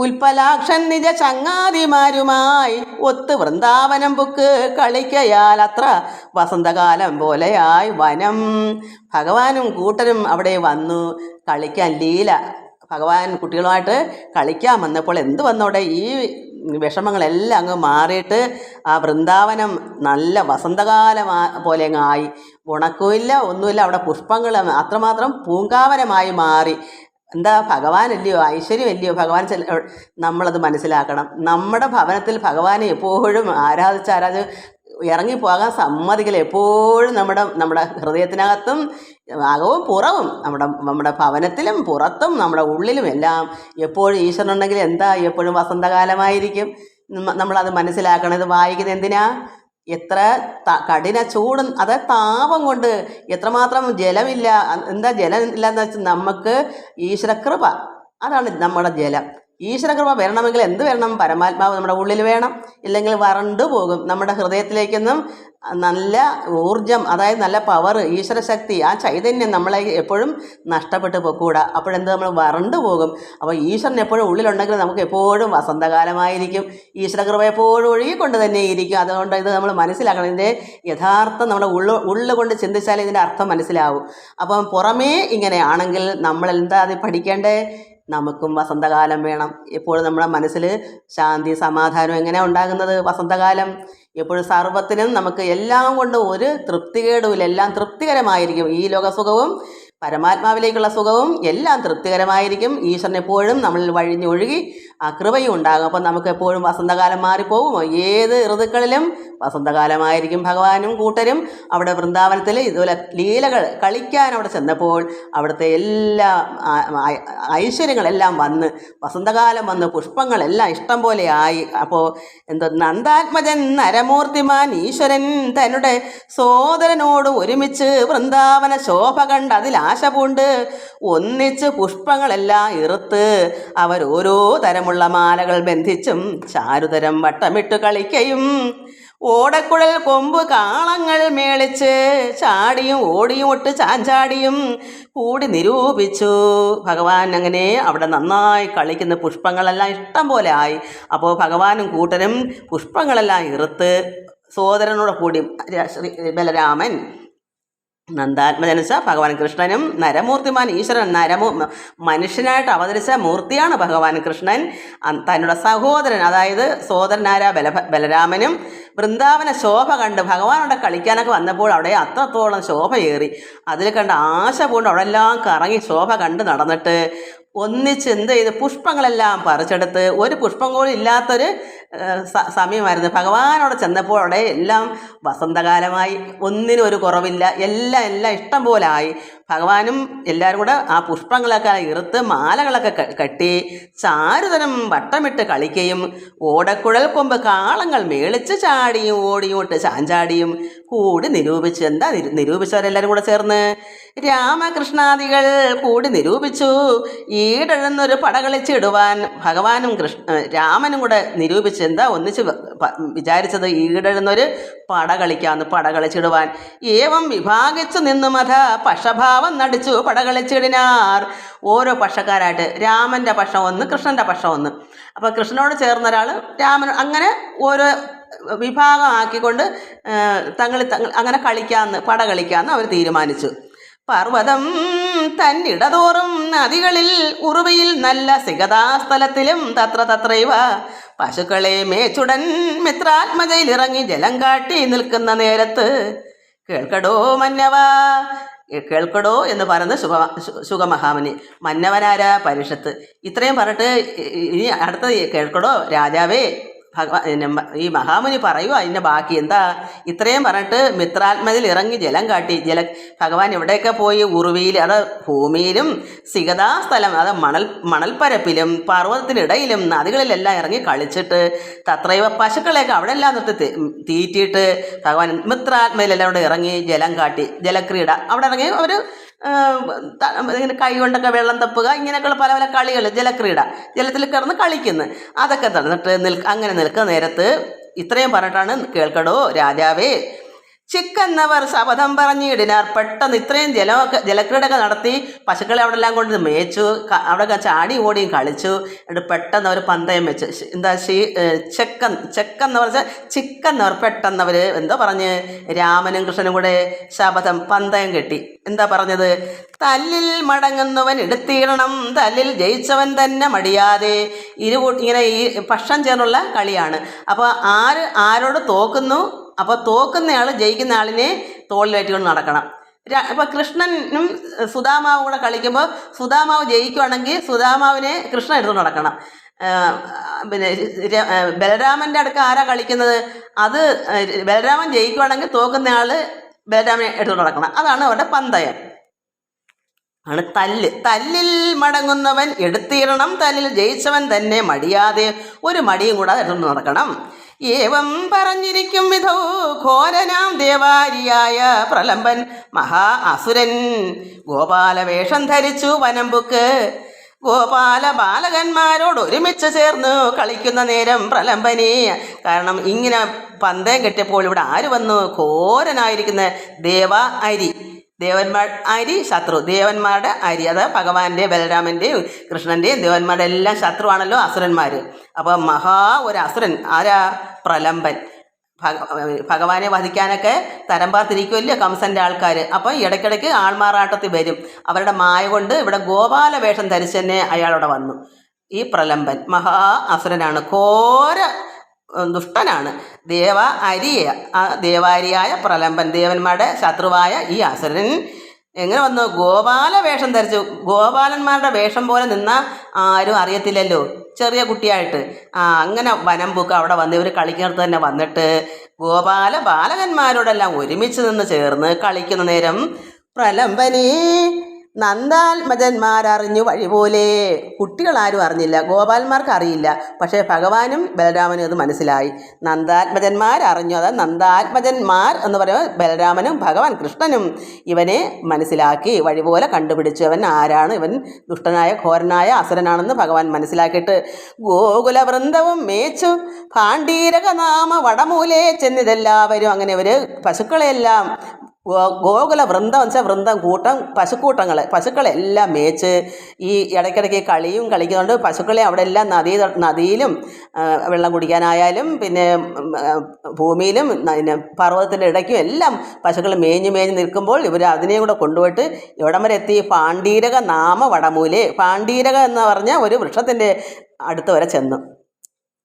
ഉൽപ്പലാക്ഷൻ നിജ ചങ്ങാതിമാരുമായി ഒത്ത് വൃന്ദാവനം ബുക്ക് കളിക്കയാൽ അത്ര വസന്തകാലം പോലെയായി വനം. ഭഗവാനും കൂട്ടരും അവിടെ വന്നു കളിക്കാൻ. ലീല ഭഗവാൻ കുട്ടികളുമായിട്ട് കളിക്കാൻ വന്നപ്പോൾ എന്ത് വന്നവിടെ ഈ വിഷമങ്ങളെല്ലാം അങ്ങ് മാറിയിട്ട് ആ വൃന്ദാവനം നല്ല വസന്തകാലം പോലെ അങ്ങ് ആയി. ഉണക്കുമില്ല, ഒന്നുമില്ല. അവിടെ പുഷ്പങ്ങൾ അത്രമാത്രം പൂങ്കാവനമായി മാറി. എന്താ ഭഗവാനല്ലയോ, ഐശ്വര്യമല്ലയോ ഭഗവാൻ. നമ്മളത് മനസ്സിലാക്കണം. നമ്മുടെ ഭവനത്തിൽ ഭഗവാനെ എപ്പോഴും ആരാധിച്ച് ഇറങ്ങിപ്പോകാൻ സമ്മതിക്കില്ല. എപ്പോഴും നമ്മുടെ ഹൃദയത്തിനകത്തും അകവും പുറവും നമ്മുടെ ഭവനത്തിലും പുറത്തും നമ്മുടെ ഉള്ളിലും എല്ലാം എപ്പോഴും ഈശ്വരനുണ്ടെങ്കിൽ എന്താ എപ്പോഴും വസന്തകാലമായിരിക്കും. നമ്മളത് മനസ്സിലാക്കണം. ഇത് വായിക്കുന്നത് എന്തിനാ? എത്ര കഠിന ചൂടും അത് താപം കൊണ്ട് എത്രമാത്രം ജലമില്ല. എന്താ ജലം ഇല്ലയെന്ന് വെച്ചാൽ നമുക്ക് ഈശ്വരകൃപ, അതാണ് നമ്മുടെ ജലം. ഈശ്വരകൃപ വരണമെങ്കിൽ എന്ത് വേണം? പരമാത്മാവ് നമ്മുടെ ഉള്ളിൽ വേണം. ഇല്ലെങ്കിൽ വരണ്ടു പോകും. നമ്മുടെ ഹൃദയത്തിലേക്കൊന്നും നല്ല ഊർജം, അതായത് നല്ല പവർ, ഈശ്വരശക്തി, ആ ചൈതന്യം നമ്മളെ എപ്പോഴും നഷ്ടപ്പെട്ടു പോകൂടാ. അപ്പോഴെന്ത് നമ്മൾ വരണ്ടു പോകും. അപ്പോൾ ഈശ്വരൻ എപ്പോഴും ഉള്ളിലുണ്ടെങ്കിൽ നമുക്ക് എപ്പോഴും വസന്തകാലമായിരിക്കും. ഈശ്വരകൃപ എപ്പോഴും ഒഴുകിക്കൊണ്ട് തന്നെ ഇരിക്കും. അതുകൊണ്ട് ഇത് നമ്മൾ മനസ്സിലാക്കണം. ഇതിൻ്റെ യഥാർത്ഥം നമ്മുടെ ഉള്ളുകൊണ്ട് ചിന്തിച്ചാലേ ഇതിൻ്റെ അർത്ഥം മനസ്സിലാവും. അപ്പം പുറമേ ഇങ്ങനെയാണെങ്കിൽ നമ്മൾ എന്താ അത് പഠിക്കേണ്ടേ? നമുക്കും വസന്തകാലം വേണം. എപ്പോഴും നമ്മുടെ മനസ്സിൽ ശാന്തി സമാധാനം എങ്ങനെയാണ് ഉണ്ടാകുന്നത്? വസന്തകാലം എപ്പോഴും സർവ്വത്തിനും നമുക്ക് എല്ലാം കൊണ്ട് ഒരു തൃപ്തികേടുമില്ല. എല്ലാം തൃപ്തികരമായിരിക്കും. ഈ ലോകസുഖവും പരമാത്മാവിലേക്കുള്ള സുഖവും എല്ലാം തൃപ്തികരമായിരിക്കും. ഈശ്വരൻ എപ്പോഴും നമ്മളിൽ വഴിഞ്ഞൊഴുകി ആ കൃപയും ഉണ്ടാകും. അപ്പം നമുക്ക് എപ്പോഴും വസന്തകാലം മാറിപ്പോകുമോ? ഏത് ഋതുക്കളിലും വസന്തകാലമായിരിക്കും. ഭഗവാനും കൂട്ടരും അവിടെ വൃന്ദാവനത്തിൽ ഇതുപോലെ ലീലകൾ കളിക്കാൻ അവിടെ ചെന്നപ്പോൾ അവിടുത്തെ എല്ലാ ഐശ്വര്യങ്ങളെല്ലാം വന്ന് വസന്തകാലം വന്ന് പുഷ്പങ്ങളെല്ലാം ഇഷ്ടം പോലെ ആയി. അപ്പോൾ നന്ദാത്മജൻ നരമൂർത്തിമാൻ ഈശ്വരൻ തന്നുടെ സോദരനോട് ഒരുമിച്ച് വൃന്ദാവന ശോഭ കണ്ട് അതിൽ ആശ പൂണ്ട് ഒന്നിച്ച് പുഷ്പങ്ങളെല്ലാം ഇറുത്ത് അവരോരോ തരമുള്ള മാലകൾ ബന്ധിച്ചും ചാരുതരം വട്ടമിട്ട് കളിക്കയും ഓടക്കുഴൽ കൊമ്പ് കാളങ്ങൾ മേളിച്ച് ചാടിയും ഓടിയും ഒട്ട് ചാഞ്ചാടിയും കൂടി നിരൂപിച്ചു. ഭഗവാൻ അങ്ങനെ അവിടെ നന്നായി കളിക്കുന്ന പുഷ്പങ്ങളെല്ലാം ഇഷ്ടം പോലെ ആയി. അപ്പോൾ ഭഗവാനും കൂട്ടരും പുഷ്പങ്ങളെല്ലാം ഇറുത്ത് സോദരനോട് കൂടി ബലരാമൻ നന്ദാത്മജനിച്ച ഭഗവാൻ കൃഷ്ണനും നരമൂർത്തിമാൻ ഈശ്വരൻ മനുഷ്യനായിട്ട് അവതരിച്ച മൂർത്തിയാണ് ഭഗവാൻ കൃഷ്ണൻ. തന്നുടെ സഹോദരൻ, അതായത് സോദരനായ ബലരാമനും വൃന്ദാവന ശോഭ കണ്ട് ഭഗവാനോടെ കളിക്കാനൊക്കെ വന്നപ്പോൾ അവിടെ അത്രത്തോളം ശോഭയേറി. അതിൽ കണ്ട് ആശ പൂണ്ട് അവിടെ എല്ലാം കറങ്ങി ശോഭ കണ്ട് നടന്നിട്ട് ഒന്നിച്ച് എന്ത് ചെയ്ത് പുഷ്പങ്ങളെല്ലാം പറിച്ചെടുത്ത് ഒരു പുഷ്പം കൂടി ഇല്ലാത്തൊരു സമയമായിരുന്നു. ഭഗവാനോടെ ചെന്നപ്പോൾ അവിടെ എല്ലാം വസന്തകാലമായി. ഒന്നിനും ഒരു കുറവില്ല. എല്ലാം ഇഷ്ടം പോലെ ആയി. ഭഗവാനും എല്ലാവരും കൂടെ ആ പുഷ്പങ്ങളൊക്കെ ഇറുത്ത് മാലകളൊക്കെ കെട്ടി ചാരുതരം വട്ടമിട്ട് കളിക്കുകയും ഓടക്കുഴൽ കൊമ്പ് കാളങ്ങൾ മേളിച്ച് ചാടിയും ഓടിയും ഇട്ട് ചാഞ്ചാടിയും കൂടി നിരൂപിച്ചു. എന്താ നിരൂപിച്ചവരെല്ലാവരും കൂടെ ചേർന്ന്? രാമകൃഷ്ണാദികൾ കൂടി നിരൂപിച്ചു. ഈടഴുന്നൊരു പടകളിച്ചിടുവാൻ ഭഗവാനും രാമനും കൂടെ നിരൂപിച്ചു. എന്താ ഒന്നിച്ച് വിചാരിച്ചത്? ഈടഴുന്നൊരു പടകളിച്ചിടുവാൻ. ഏവം വിഭാഗിച്ചു നിന്നു മഥ പക്ഷഭാവം നടിച്ചു പടകളിച്ചിടിനാർ. ഓരോ പക്ഷക്കാരായിട്ട് രാമൻ്റെ പക്ഷം ഒന്ന്, കൃഷ്ണൻ്റെ പക്ഷം ഒന്ന്. അപ്പോൾ കൃഷ്ണനോട് ചേർന്ന ഒരാൾ രാമൻ, അങ്ങനെ ഓരോ വിഭാഗമാക്കിക്കൊണ്ട് തങ്ങൾ അങ്ങനെ പടകളിക്കാമെന്ന് അവർ തീരുമാനിച്ചു. പർവ്വതം തന്നിടതോറും നദികളിൽ ഉറുവയിൽ നല്ല സിഗതാസ്ഥലത്തിലും തത്രൈവ പശുക്കളെ മേച്ചുടൻ മിത്രാത്മജയിലിറങ്ങി ജലം കാട്ടി നിൽക്കുന്ന നേരത്ത് കേൾക്കടോ മന്നവ, കേൾക്കടോ എന്ന് പറയുന്നത് ശുഗമഹാമുനി. മന്നവനാരാ? പരീക്ഷത്ത്. ഇത്രയും പറഞ്ഞിട്ട് ഇനി അടുത്തത് കേൾക്കടോ രാജാവേ, ഈ മഹാമുനി പറയുക അതിൻ്റെ ബാക്കി എന്താ? ഇത്രയും പറഞ്ഞിട്ട് മിത്രാത്മജയിൽ ഇറങ്ങി ജലം കാട്ടി. ഭഗവാൻ എവിടെയൊക്കെ പോയി? ഉറുവിയിൽ, അത് ഭൂമിയിലും സിഗതാസ്ഥലം, അത് മണൽപ്പരപ്പിലും പർവ്വതത്തിനിടയിലും നദികളിലെല്ലാം ഇറങ്ങി കളിച്ചിട്ട് തത്രൈവ പശുക്കളെയൊക്കെ അവിടെ എല്ലാം നിർത്തി തീറ്റിയിട്ട് ഭഗവാൻ മിത്രാത്മയിലെല്ലാം അവിടെ ഇറങ്ങി ജലം കാട്ടി. ജലക്രീഡ അവിടെ ഇറങ്ങി അവർ ഇങ്ങനെ കൈ കൊണ്ടൊക്കെ വെള്ളം തപ്പുക, ഇങ്ങനെയൊക്കെയുള്ള പല പല കളികൾ, ജലക്രീഡ, ജലത്തിൽ കിടന്ന് കളിക്കുന്നു. അതൊക്കെ തന്നിട്ട് അങ്ങനെ നിൽക്കുന്ന നേരത്ത് ഇത്രയും പറഞ്ഞിട്ടാണ് കേൾക്കടോ രാജാവേ, ചിക്കെന്നവർ ശപഥം പറഞ്ഞിടിനാർ. പെട്ടെന്ന് ഇത്രയും ജലക്രീഡകൾ നടത്തി പശുക്കളെ അവിടെ എല്ലാം കൊണ്ട് മേച്ചു, അവിടെ ചാടി ഓടിയും കളിച്ചു. എന്നിട്ട് പെട്ടെന്ന് അവർ പന്തയം വെച്ച് എന്താ ചെക്കെന്ന് പറഞ്ഞാൽ ചിക്കെന്നവർ പെട്ടെന്ന് അവർ എന്താ പറഞ്ഞ് രാമനും കൃഷ്ണനും കൂടെ ശപഥം പന്തയം കെട്ടി. എന്താ പറഞ്ഞത്? തല്ലിൽ മടങ്ങുന്നവൻ എടുത്തിടണം, തല്ലിൽ ജയിച്ചവൻ തന്നെ മടിയാതെ. ഇങ്ങനെ ഈ പക്ഷം ചേർന്നുള്ള കളിയാണ്. അപ്പോൾ ആരോട് തോക്കുന്നു, അപ്പോൾ തോക്കുന്നയാൾ ജയിക്കുന്ന ആളിനെ തോളിലേറ്റുകൊണ്ട് നടക്കണം. അപ്പോൾ കൃഷ്ണനും സുധാമാവും കൂടെ കളിക്കുമ്പോൾ സുധാമാവ് ജയിക്കുവാണെങ്കിൽ സുധാമാവിനെ കൃഷ്ണൻ എടുത്തുകൊണ്ട് നടക്കണം. പിന്നെ ബലരാമൻ്റെ അടുക്ക ആരാ കളിക്കുന്നത്, അത് ബലരാമൻ ജയിക്കുവാണെങ്കിൽ തോക്കുന്നയാൾ ബലരാമനെ എടുത്തുകൊണ്ട് നടക്കണം. അതാണ് അവരുടെ പന്തയം ആണ്. തല്ലിൽ മടങ്ങുന്നവൻ എടുത്തിടണം, തല്ലിൽ ജയിച്ചവൻ തന്നെ മടിയാതെ. ഒരു മടിയും കൂടാതെ എടുത്തുകൊണ്ട് നടക്കണം. ഏവം പറഞ്ഞിരിക്കും വിധൗ ഘോരനാം ദേവാരിയായ പ്രലംബൻ മഹാ അസുരൻ ഗോപാലവേഷം ധരിച്ചു വനംബുക്ക്. ഗോപാല ബാലകന്മാരോട് ഒരുമിച്ച് ചേർന്ന് കളിക്കുന്ന നേരം പ്രലംബനെ. കാരണം ഇങ്ങനെ പന്തയം കെട്ടിയപ്പോൾ ഇവിടെ ആര് വന്നു? ഘോരനായിരിക്കുന്ന ദേവ അരി. അരി ശത്രു, ദേവന്മാരുടെ അരി, അതായത് ഭഗവാന്റെ ബലരാമൻ്റെയും കൃഷ്ണൻ്റെയും ദേവന്മാരുടെ എല്ലാം ശത്രുവാണല്ലോ അസുരന്മാർ. അപ്പോൾ ഒരു അസുരൻ ആരാ? പ്രലംബൻ. ഭഗവാനെ വധിക്കാനൊക്കെ തരം പാർത്തിരിക്കുമല്ലോ കംസൻ്റെ ആൾക്കാർ. അപ്പോൾ ഇടയ്ക്കിടയ്ക്ക് ആൾമാറാട്ടത്തിൽ വരും. അവരുടെ മായ കൊണ്ട് ഇവിടെ ഗോപാല വേഷം ധരിച്ച് തന്നെ അയാളവിടെ വന്നു. ഈ പ്രലംബൻ അസുരനാണ്, ഘോര ദുഷ്ടനാണ്. ദേവാരിയായ പ്രലംബൻ, ദേവന്മാരുടെ ശത്രുവായ ഈ അസുരൻ എങ്ങനെ വന്നു? ഗോപാല വേഷം ധരിച്ചു. ഗോപാലന്മാരുടെ വേഷം പോലെ നിന്നാൽ ആരും അറിയത്തില്ലല്ലോ, ചെറിയ കുട്ടിയായിട്ട്. അങ്ങനെ വനംപൂക്ക് അവിടെ വന്ന് ഇവർ കളിക്കുന്നിടത്ത് തന്നെ വന്നിട്ട് ഗോപാല ബാലകന്മാരോടെല്ലാം ഒരുമിച്ച് നിന്ന് ചേർന്ന് കളിക്കുന്ന നേരം പ്രലംബനേ നന്ദാത്മജന്മാരറിഞ്ഞു വഴിപോലെ. കുട്ടികളാരും അറിഞ്ഞില്ല, ഗോപാലന്മാർക്ക് അറിയില്ല, പക്ഷേ ഭഗവാനും ബലരാമനും അത് മനസ്സിലായി. നന്ദാത്മജന്മാരറിഞ്ഞു, അതായത് നന്ദാത്മജന്മാർ എന്ന് പറയുമ്പോൾ ബലരാമനും ഭഗവാൻ കൃഷ്ണനും ഇവനെ മനസ്സിലാക്കി വഴിപോലെ കണ്ടുപിടിച്ചു. അവൻ ആരാണ്? ഇവൻ ദുഷ്ടനായ ഘോരനായ അസുരനാണെന്ന് ഭഗവാൻ മനസ്സിലാക്കിയിട്ട് ഗോകുലവൃന്ദവും മേച്ചു പാണ്ഡീരകനാമ വടമൂലേ ചെന്നിതെല്ലാവരും. അങ്ങനെ ഇവർ പശുക്കളെല്ലാം ഗോകുല വൃന്ദം വെച്ചാൽ വൃന്ദം കൂട്ടം, പശുക്കളെല്ലാം മേച്ച് ഈ ഇടയ്ക്കിടയ്ക്ക് കളിക്കുന്നുണ്ട്. പശുക്കളെ അവിടെ എല്ലാം നദിയിലും വെള്ളം കുടിക്കാനായാലും പിന്നെ ഭൂമിയിലും പിന്നെ പർവ്വതത്തിൻ്റെ ഇടയ്ക്കും എല്ലാം പശുക്കൾ മേഞ്ഞ് നിൽക്കുമ്പോൾ ഇവർ അതിനെയും കൂടെ കൊണ്ടുപോയിട്ട് ഇവിടം വരെ എത്തി പാണ്ഡീരക നാമ വടമൂലേ. പാണ്ഡീരക എന്ന് പറഞ്ഞ ഒരു വൃക്ഷത്തിൻ്റെ അടുത്ത് വരെ ചെന്നു.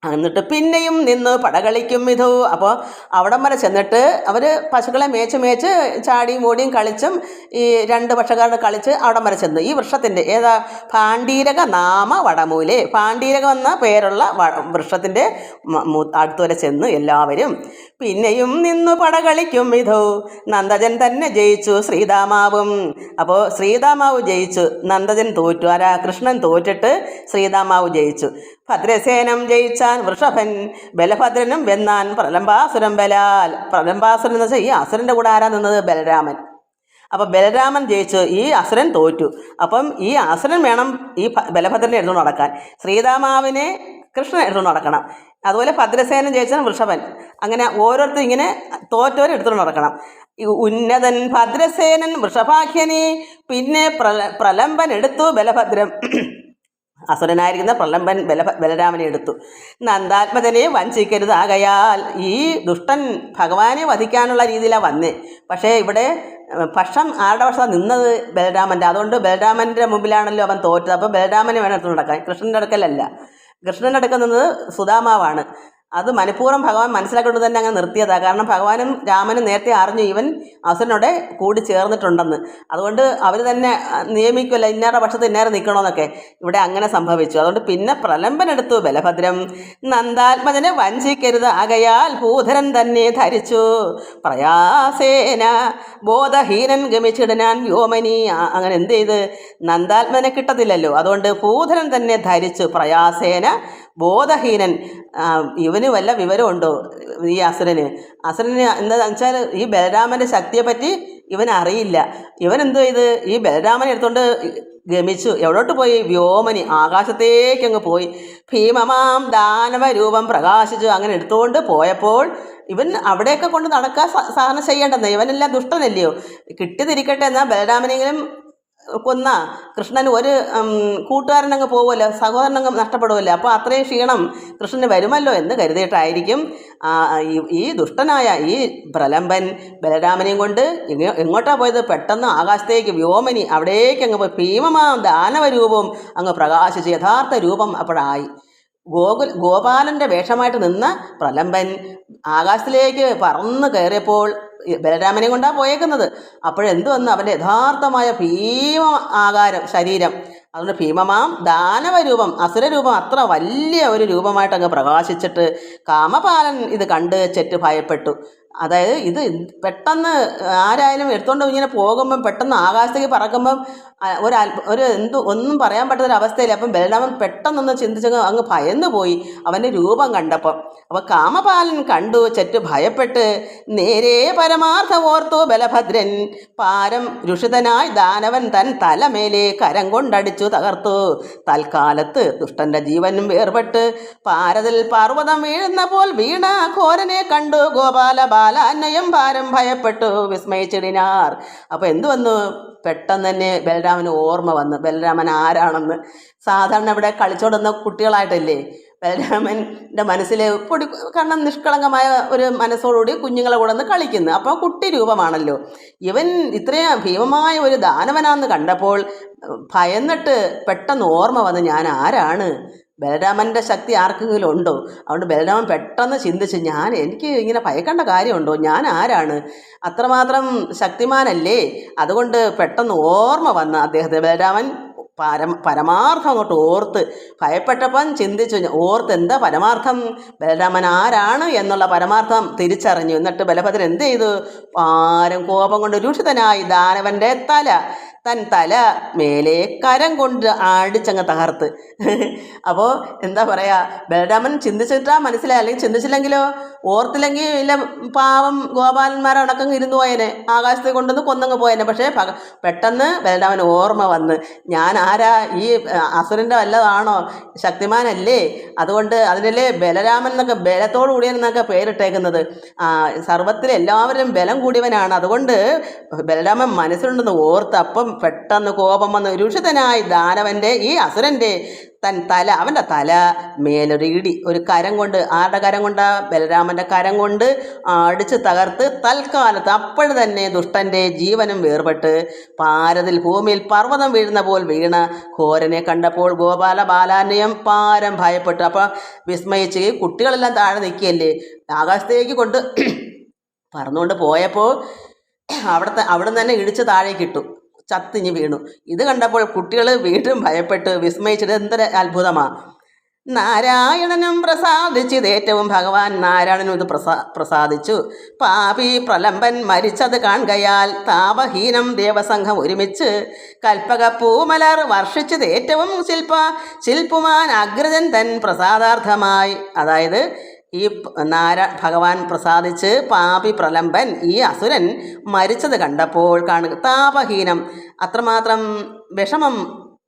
എന്നിട്ട് പിന്നെയും നിന്ന് പടകളിക്കും വിധു. അപ്പോൾ അവിടം വരെ ചെന്നിട്ട് അവർ പശുക്കളെ മേച്ച് ചാടിയും ഓടിയും കളിച്ചും ഈ രണ്ട് പക്ഷക്കാരുടെ കളിച്ച് അവിടം വരെ ചെന്നു. ഈ വൃക്ഷത്തിൻ്റെ ഏതാ? പാണ്ഡീരക നാമ വടമൂലേ. പാണ്ഡീരകം എന്ന പേരുള്ള വൃക്ഷത്തിൻ്റെ അടുത്തുവരെ ചെന്ന് എല്ലാവരും. പിന്നെയും നിന്നു പടകളിക്കും വിധു നന്ദജൻ തന്നെ ജയിച്ചു ശ്രീതാമാവും. അപ്പോൾ ശ്രീതാമാവ് ജയിച്ചു, നന്ദജൻ തോറ്റു. ആരാ? കൃഷ്ണൻ തോറ്റിട്ട് ശ്രീതാമാവ് ജയിച്ചു. ഭദ്രസേനം ജയിച്ചാൻ വൃഷഭൻ, ബലഭദ്രനും വെന്നാൻ പ്രലംബാസുരം ബലാൽ. പ്രലംബാസുരൻ എന്ന് വെച്ചാൽ ഈ അസുരൻ്റെ കൂടെ ആരാ നിന്നത്? ബലരാമൻ. അപ്പോൾ ബലരാമൻ ജയിച്ചു, ഈ അസുരൻ തോറ്റു. അപ്പം ഈ അസുരൻ വേണം ഈ ബലഭദ്രനെ എടുത്തുകൊണ്ട് നടക്കാൻ. ശ്രീതാമാവിനെ കൃഷ്ണൻ എടുത്തുകൊണ്ട് നടക്കണം. അതുപോലെ ഭദ്രസേനൻ ജയിച്ചാൽ വൃഷഭൻ. അങ്ങനെ ഓരോരുത്തരും ഇങ്ങനെ തോറ്റവരെ എടുത്തുകൊണ്ട് നടക്കണം. ഉന്നതൻ ഭദ്രസേനൻ വൃഷഭാഖ്യനെ, പിന്നെ പ്രലംബൻ എടുത്തു ബലഭദ്രം. അസുരനായിരിക്കുന്ന പ്രലംബൻ ബലരാമനെ എടുത്തു. നന്ദാത്മജനെ വഞ്ചിക്കരുതാകയാൽ. ഈ ദുഷ്ടൻ ഭഗവാനെ വധിക്കാനുള്ള രീതിയിലാണ് വന്നേ. പക്ഷേ ഇവിടെ പക്ഷം ആരുടെ പക്ഷം നിന്നത്? ബലരാമൻ്റെ. അതുകൊണ്ട് ബലരാമൻ്റെ മുമ്പിലാണല്ലോ അവൻ തോറ്റത്. അപ്പോൾ ബലരാമനെ വേണം എടുത്തു നടക്കാൻ, കൃഷ്ണൻ്റെ അടുക്കലല്ല. കൃഷ്ണൻ്റെ അടുക്കൽ നിന്നത് സുധാമാവാണ്. അത് മനഃപൂർവ്വം ഭഗവാൻ മനസ്സിലാക്കിക്കൊണ്ട് തന്നെ അങ്ങനെ നിർത്തിയതാണ്. കാരണം ഭഗവാനും രാമനും നേരത്തെ അറിഞ്ഞു ഇവൻ അസുരനോടെ കൂടി ചേർന്നിട്ടുണ്ടെന്ന്. അതുകൊണ്ട് അവർ തന്നെ നിയമിക്കുമല്ലോ ഇന്നാരുടെ പക്ഷത്ത് ഇന്നേറെ നിൽക്കണമെന്നൊക്കെ. ഇവിടെ അങ്ങനെ സംഭവിച്ചു. അതുകൊണ്ട് പിന്നെ പ്രലംബനെടുത്തു ബലഭദ്രം. നന്ദാത്മജനെ വഞ്ചിക്കരുത് ആകയാൽ ഭൂധരൻ തന്നെ ധരിച്ചു പ്രയാസേന ബോധഹീനൻ ഗമിച്ചിടനാൻ വ്യോമനി. അങ്ങനെ എന്ത് ചെയ്ത്? നന്ദാത്മനെ കിട്ടത്തില്ലല്ലോ, അതുകൊണ്ട് ഭൂധരൻ തന്നെ ധരിച്ചു പ്രയാസേന ബോധഹീനൻ. ഇവന് വല്ല വിവരമുണ്ടോ ഈ അസുരന്? എന്താണെന്ന് വെച്ചാൽ ഈ ബലരാമൻ്റെ ശക്തിയെപ്പറ്റി ഇവൻ അറിയില്ല. ഇവൻ എന്തോ ചെയ്ത് ഈ ബലരാമനെ എടുത്തുകൊണ്ട് ഗമിച്ചു. എവിടോട്ട് പോയി? വ്യോമനി, ആകാശത്തേക്കങ്ങ് പോയി. ഭീമമാം ദാനവ രൂപം പ്രകാശിച്ചു. അങ്ങനെ എടുത്തുകൊണ്ട് പോയപ്പോൾ ഇവൻ അവിടെയൊക്കെ കൊണ്ട് നടക്കാൻ സാധന ചെയ്യേണ്ടെന്ന്. ഇവനെല്ലാം ദുഷ്ടനല്ലയോ? കിട്ടിയതിരിക്കട്ടെ എന്നാൽ ബലരാമനെങ്കിലും കൊന്ന കൃഷ്ണന് ഒരു കൂട്ടുകാരനങ്ങ് പോകുമല്ലോ, സഹോദരനങ്ങ് നഷ്ടപ്പെടുമല്ലോ. അപ്പോൾ അത്രയും ക്ഷീണം കൃഷ്ണന് വരുമല്ലോ എന്ന് കരുതിയിട്ടായിരിക്കും ഈ ദുഷ്ടനായ ഈ പ്രലംബൻ ബലരാമനെയും കൊണ്ട് എങ്ങോട്ടാണ് പോയത്? പെട്ടെന്ന് ആകാശത്തേക്ക് വ്യോമനി അവിടേക്ക് അങ്ങ് പോയി. ഭീമമാം ദാനവരൂപവും അങ്ങ് പ്രകാശിച്ച് യഥാർത്ഥ രൂപം അപ്പോഴായി. ഗോപാലൻ്റെ വേഷമായിട്ട് നിന്ന പ്രലംബൻ ആകാശത്തിലേക്ക് പറന്ന് കയറിയപ്പോൾ ബലരാമനെ കൊണ്ടാണ് പോയേക്കുന്നത്. അപ്പോഴെന്തു വന്നു? അവൻ്റെ യഥാർത്ഥമായ ഭീമ ആകാരം ശരീരം. അതുകൊണ്ട് ഭീമമാം ദാനവരൂപം, അസുരരൂപം അത്ര വലിയ ഒരു രൂപമായിട്ട് അങ്ങ് പ്രകാശിച്ചിട്ട് കാമപാലൻ ഇത് കണ്ട് ചെറ്റ് ഭയപ്പെട്ടു. അതായത് ഇത് പെട്ടെന്ന് ആരായാലും എടുത്തുകൊണ്ട് ഇങ്ങനെ പോകുമ്പം പെട്ടെന്ന് ആകാശത്തേക്ക് പറക്കുമ്പം ഒന്നും പറയാൻ പറ്റാത്തൊരവസ്ഥയില്ല. അപ്പം ബലരാമൻ പെട്ടെന്നൊന്ന് ചിന്തിച്ചങ്ങ് അങ്ങ് ഭയന്നു പോയി അവൻ്റെ രൂപം കണ്ടപ്പം. അപ്പോൾ കാമപാലൻ കണ്ടു ചെറ്റ് ഭയപ്പെട്ട് നേരെ പരമാർത്ഥം ഓർത്തു ബലഭദ്രൻ. പാരം രുഷിതനായി ദാനവൻ തൻ തലമേലെ കരം കൊണ്ടടിച്ചു തകർത്തു. തൽക്കാലത്ത് ദുഷ്ടന്റെ ജീവനും വേർപെട്ട് പാരതിൽ പർവ്വതം വീഴുന്ന പോൽ വീണ ഘോരനെ കണ്ടു ഗോപാല ബാലാന്വയം ഭാരം ഭയപ്പെട്ടു വിസ്മയിച്ചിടിനാർ. അപ്പോൾ എന്തു വന്നു? പെട്ടെന്ന് തന്നെ ബലരാമന് ഓർമ്മ വന്നു ബലരാമൻ ആരാണെന്ന്. സാധാരണ ഇവിടെ കളിച്ചോടുന്ന കുട്ടികളായിട്ടല്ലേ ബലരാമൻ്റെ മനസ്സിൽ കാരണം നിഷ്കളങ്കമായ ഒരു മനസ്സോടുകൂടി കുഞ്ഞുങ്ങളെ കൂടെ ഒന്ന് കളിക്കുന്നു. അപ്പോൾ കുട്ടി രൂപമാണല്ലോ ഇവൻ. ഇത്രയും ഭീമമായ ഒരു ദാനവനാന്ന് കണ്ടപ്പോൾ ഭയന്നിട്ട് പെട്ടെന്ന് ഓർമ്മ വന്ന് ഞാൻ ആരാണ്? ബലരാമൻ്റെ ശക്തി ആർക്കെങ്കിലും ഉണ്ടോ? അതുകൊണ്ട് ബലരാമൻ പെട്ടെന്ന് ചിന്തിച്ച് എനിക്ക് ഇങ്ങനെ ഭയക്കേണ്ട കാര്യമുണ്ടോ? ഞാൻ ആരാണ്? അത്രമാത്രം ശക്തിമാനല്ലേ? അതുകൊണ്ട് പെട്ടെന്ന് ഓർമ്മ വന്ന അദ്ദേഹത്തെ ബലരാമൻ പരമാർത്ഥം അങ്ങോട്ട് ഓർത്ത് ഭയപ്പെട്ടപ്പം ചിന്തിച്ചു. ഓർത്ത് എന്താ പരമാർത്ഥം? ബലരാമൻ ആരാണ് എന്നുള്ള പരമാർത്ഥം തിരിച്ചറിഞ്ഞു. എന്നിട്ട് ബലഭദ്രൻ എന്ത് ചെയ്തു? ആരും കോപം കൊണ്ട് രൂഷിതനായി ദാനവൻ്റെ തൻ തല മേലെ കരം കൊണ്ട് അടിച്ചങ്ങ് തകർത്ത്. അപ്പോൾ എന്താ പറയുക, ബലരാമൻ ചിന്തിച്ചിട്ടാ മനസ്സിലായി. അല്ലെങ്കിൽ ചിന്തിച്ചില്ലെങ്കിലോ, ഓർത്തില്ലെങ്കിൽ ഇല്ല പാവം ഗോപാലന്മാരടക്കം ഇരുന്നു പോയേനെ, ആകാശത്തെ കൊണ്ടുവന്ന് കൊന്നങ്ങ് പോയേനെ. പക്ഷേ പെട്ടെന്ന് ബലരാമൻ ഓർമ്മ വന്ന് ഞാൻ ആരാ? ഈ അസുരൻ്റെ വല്ലതാണോ? ശക്തിമാനല്ലേ? അതുകൊണ്ട് അതിനല്ലേ ബലരാമൻ എന്നൊക്കെ ബലത്തോടു കൂടിയെന്നൊക്കെ പേരിട്ടേക്കുന്നത്. സർവത്തിൽ എല്ലാവരും ബലം കൂടിയവനാണ്. അതുകൊണ്ട് ബലരാമൻ മനസ്സിലുണ്ടെന്ന് ഓർത്ത് അപ്പം പെട്ടെന്ന് കോപം വന്ന് രുഷിതനായി ദാനവൻ്റെ ഈ അസുരൻ്റെ അവൻ്റെ തല മേലൊരു ഇടി ഒരു കരം കൊണ്ട്, ആരുടെ കരം കൊണ്ടാ? ബലരാമൻ്റെ കരം കൊണ്ട് അടിച്ച് തകർത്ത് തൽക്കാലത്ത് അപ്പോഴും തന്നെ ദുഷ്ടൻ്റെ ജീവനും വേർപെട്ട് പാരതിൽ ഭൂമിയിൽ പർവ്വതം വീഴുന്ന പോൽ വീണ ഘോരനെ കണ്ടപ്പോൾ ഗോപാല ബാലാന്വയം പാരം ഭയപ്പെട്ടു. അപ്പോൾ വിസ്മയിച്ച് കുട്ടികളെല്ലാം താഴെ നിൽക്കുകയല്ലേ, ആകാശത്തേക്ക് കൊണ്ട് പറന്നുകൊണ്ട് പോയപ്പോൾ അവിടെ തന്നെ ഇടിച്ച് താഴേക്കിട്ടു, ചത്തിഞ്ഞ് വീണു. ഇത് കണ്ടപ്പോൾ കുട്ടികൾ വീണ്ടും ഭയപ്പെട്ട് വിസ്മയിച്ചിട്ട് എന്തൊരു അത്ഭുതമാണ്. നാരായണനും പ്രസാദിച്ചത് ഏറ്റവും ഭഗവാൻ നാരായണനും ഇത് പ്രസാദിച്ചു. പാപി പ്രലംബൻ മരിച്ചത് കാണുകയാൽ താപഹീനം ദേവസംഘം ഒരുമിച്ച് കൽപ്പക പൂമലർ വർഷിച്ചത് ഏറ്റവും ശില്പുമാൻ അഗ്രജൻ തൻ പ്രസാദാർത്ഥമായി. അതായത് ഈ ഭഗവാൻ പ്രസാദിച്ച് പാപി പ്രലംബൻ ഈ അസുരൻ മരിച്ചത് കണ്ടപ്പോൾ കാണുക താപഹീനം, അത്രമാത്രം വിഷമം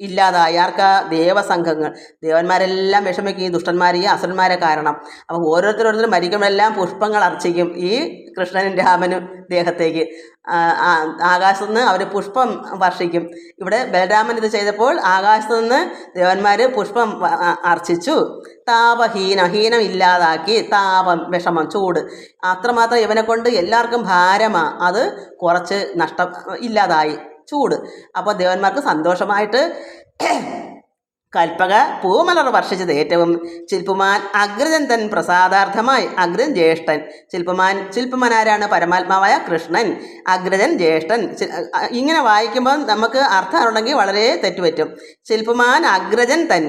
ഇല്ലാതായി. ആർക്കാ? ദേവസംഘങ്ങൾ, ദേവന്മാരെല്ലാം വിഷമിക്കും ഈ ദുഷ്ടന്മാർ ഈ അസുരന്മാരെ കാരണം. അപ്പോൾ ഓരോരുത്തരോരുത്തരും മരിക്കുമ്പോഴെല്ലാം പുഷ്പങ്ങൾ അർച്ചിക്കും ഈ കൃഷ്ണനും രാമനും ദേഹത്തേക്ക്. ആകാശത്തു നിന്ന് അവർ പുഷ്പം വർഷിക്കും. ഇവിടെ ബലരാമൻ ഇത് ചെയ്തപ്പോൾ ആകാശത്തു നിന്ന് ദേവന്മാർ പുഷ്പം അർച്ചിച്ചു. ഹീനം ഇല്ലാതാക്കി. താപം, വിഷമം, ചൂട് അത്രമാത്രം ഇവനെ കൊണ്ട് എല്ലാവർക്കും ഭാരമാണ്, അത് കുറച്ച് ഇല്ലാതായി ചൂട്. അപ്പോൾ ദേവന്മാർക്ക് സന്തോഷമായിട്ട് കൽപ്പക പൂമലർ വർഷിച്ചത് ഏറ്റവും ശില്പുമാൻ അഗ്രജൻ തൻ പ്രസാദാർത്ഥമായി. അഗ്രജൻ ജ്യേഷ്ഠൻ, ശില്പുമാൻ ആരാണ്? പരമാത്മാവായ കൃഷ്ണൻ. അഗ്രജൻ ജ്യേഷ്ഠൻ. ഇങ്ങനെ വായിക്കുമ്പോൾ നമുക്ക് അർത്ഥം ഉണ്ടെങ്കിൽ വളരെ തെറ്റുപറ്റും. ശില്പുമാൻ അഗ്രജൻ തൻ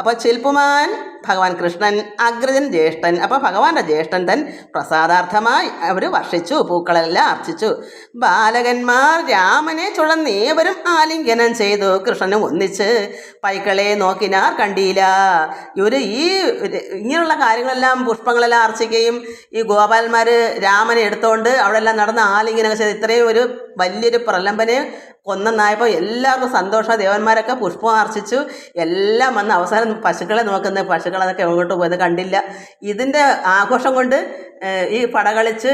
അപ്പോൾ ചിൽപ്പുമാൻ ഭഗവാൻ കൃഷ്ണൻ, അഗ്രജൻ ജ്യേഷ്ഠൻ. അപ്പോൾ ഭഗവാന്റെ ജ്യേഷ്ഠൻ തൻ പ്രസാദാർത്ഥമായി അവർ വർഷിച്ചു, പൂക്കളെല്ലാം അർച്ചിച്ചു. ബാലകന്മാർ രാമനെ ചുഴന്നേവരും ആലിംഗനം ചെയ്തു. കൃഷ്ണനും ഒന്നിച്ച് പൈക്കളെ നോക്കിനാർ കണ്ടീല. ഇവർ ഇങ്ങനെയുള്ള കാര്യങ്ങളെല്ലാം, പുഷ്പങ്ങളെല്ലാം അർച്ചിക്കുകയും ഈ ഗോപാലന്മാർ രാമനെ എടുത്തുകൊണ്ട് അവിടെ എല്ലാം നടന്ന് ആലിംഗനം ചെയ്ത് ഇത്രയും ഒരു വലിയൊരു പ്രലംബനെ കൊന്നെന്നായപ്പോൾ എല്ലാവർക്കും സന്തോഷം. ദേവന്മാരൊക്കെ പുഷ്പം അർച്ചിച്ചു. എല്ലാം വന്ന് അവസാനം പശുക്കളെ നോക്കുന്ന പശുക്കളതൊക്കെ എങ്ങോട്ട് പോയത് കണ്ടില്ല. ഇതിൻ്റെ ആഘോഷം കൊണ്ട് ഈ പടകളിച്ച്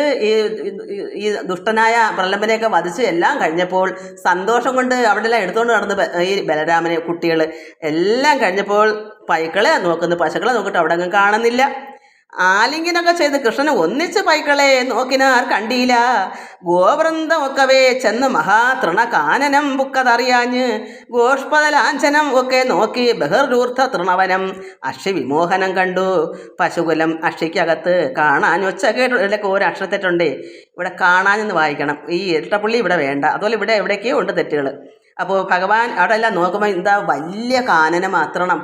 ഈ ദുഷ്ടനായ പ്രലംബനെയൊക്കെ വധിച്ച് എല്ലാം കഴിഞ്ഞപ്പോൾ സന്തോഷം കൊണ്ട് അവിടെല്ലാം എടുത്തുകൊണ്ട് നടന്ന് ഈ ബലരാമനെ കുട്ടികൾ എല്ലാം കഴിഞ്ഞപ്പോൾ പൈക്കളെ നോക്കുന്നു, പശുക്കളെ നോക്കിയിട്ട് അവിടെ അങ്ങ് കാണുന്നില്ല. ആലിംഗനൊക്കെ ചെയ്ത് കൃഷ്ണന് ഒന്നിച്ച് പൈക്കളെ നോക്കിനാർ കണ്ടീല. ഗോവൃന്ദമൊക്കവേ ചെന്ന് മഹാതൃണ കാനനം ബുക്കതറിയാഞ്ഞ് ഗോഷ്പദലാഞ്ചനം ഒക്കെ നോക്കി ബഹിർദൂർദ്ധ തൃണവനം അക്ഷി വിമോഹനം കണ്ടു. പശുകുലം അക്ഷിക്കകത്ത് കാണാൻ ഒച്ച കേട്ടു. ഇതിലൊക്കെ ഒരു അക്ഷരത്തെറ്റുണ്ടേ, ഇവിടെ കാണാനെന്ന് വായിക്കണം. ഈ ഇരട്ടപ്പുള്ളി ഇവിടെ വേണ്ട. അതുപോലെ ഇവിടെ എവിടേക്കോ ഉണ്ട് തെറ്റുകൾ. അപ്പോൾ ഭഗവാൻ അവിടെ എല്ലാം നോക്കുമ്പോൾ എന്താ വലിയ കാനനം മാത്രണം.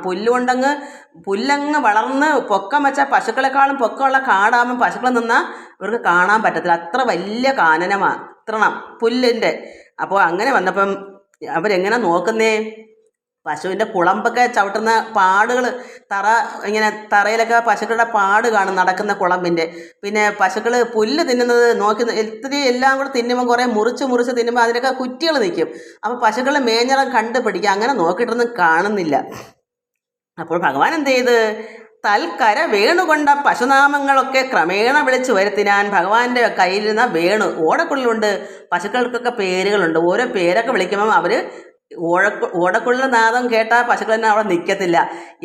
പുല്ലങ്ങ് വളർന്ന് പൊക്കം വെച്ച പശുക്കളെക്കാളും പൊക്കമുള്ള കാടാകുമ്പോൾ പശുക്കൾ നിന്നാൽ ഇവർക്ക് കാണാൻ പറ്റത്തില്ല. അത്ര വലിയ കാനനമാണ് തൃണം പുല്ലിൻ്റെ. അപ്പോൾ അങ്ങനെ വന്നപ്പം അവരെങ്ങനെ നോക്കുന്നേ? പശുവിൻ്റെ കുളമ്പൊക്കെ ചവിട്ടുന്ന പാടുകൾ, ഇങ്ങനെ തറയിലൊക്കെ പശുക്കളുടെ പാട് കാണും നടക്കുന്ന കുളമ്പിൻ്റെ. പിന്നെ പശുക്കൾ പുല്ല് തിന്നുന്നത് നോക്കി ഇത്തിരി എല്ലാം കൂടെ തിന്നുമ്പോൾ കുറേ മുറിച്ച് തിന്നുമ്പോൾ അതിനൊക്കെ കുറ്റികൾ നിൽക്കും. അപ്പോൾ പശുക്കളെ മേഞ്ഞറം കണ്ടുപിടിക്കുക. അങ്ങനെ നോക്കിയിട്ടൊന്നും കാണുന്നില്ല. അപ്പോൾ ഭഗവാൻ എന്ത് ചെയ്ത് തൽക്കര വേണുകൊണ്ട പശുനാമങ്ങളൊക്കെ ക്രമേണ വിളിച്ചു വരുത്തിനാൻ. ഭഗവാന്റെ കയ്യിലിരുന്ന വേണു, ഓടക്കുള്ളിലുണ്ട്. പശുക്കൾക്കൊക്കെ പേരുകളുണ്ട്. ഓരോ പേരൊക്കെ വിളിക്കുമ്പം അവർ ഓടക്കുള്ളിലെ നാദം കേട്ടാൽ പശുക്കൾ തന്നെ അവിടെ നിൽക്കത്തില്ല.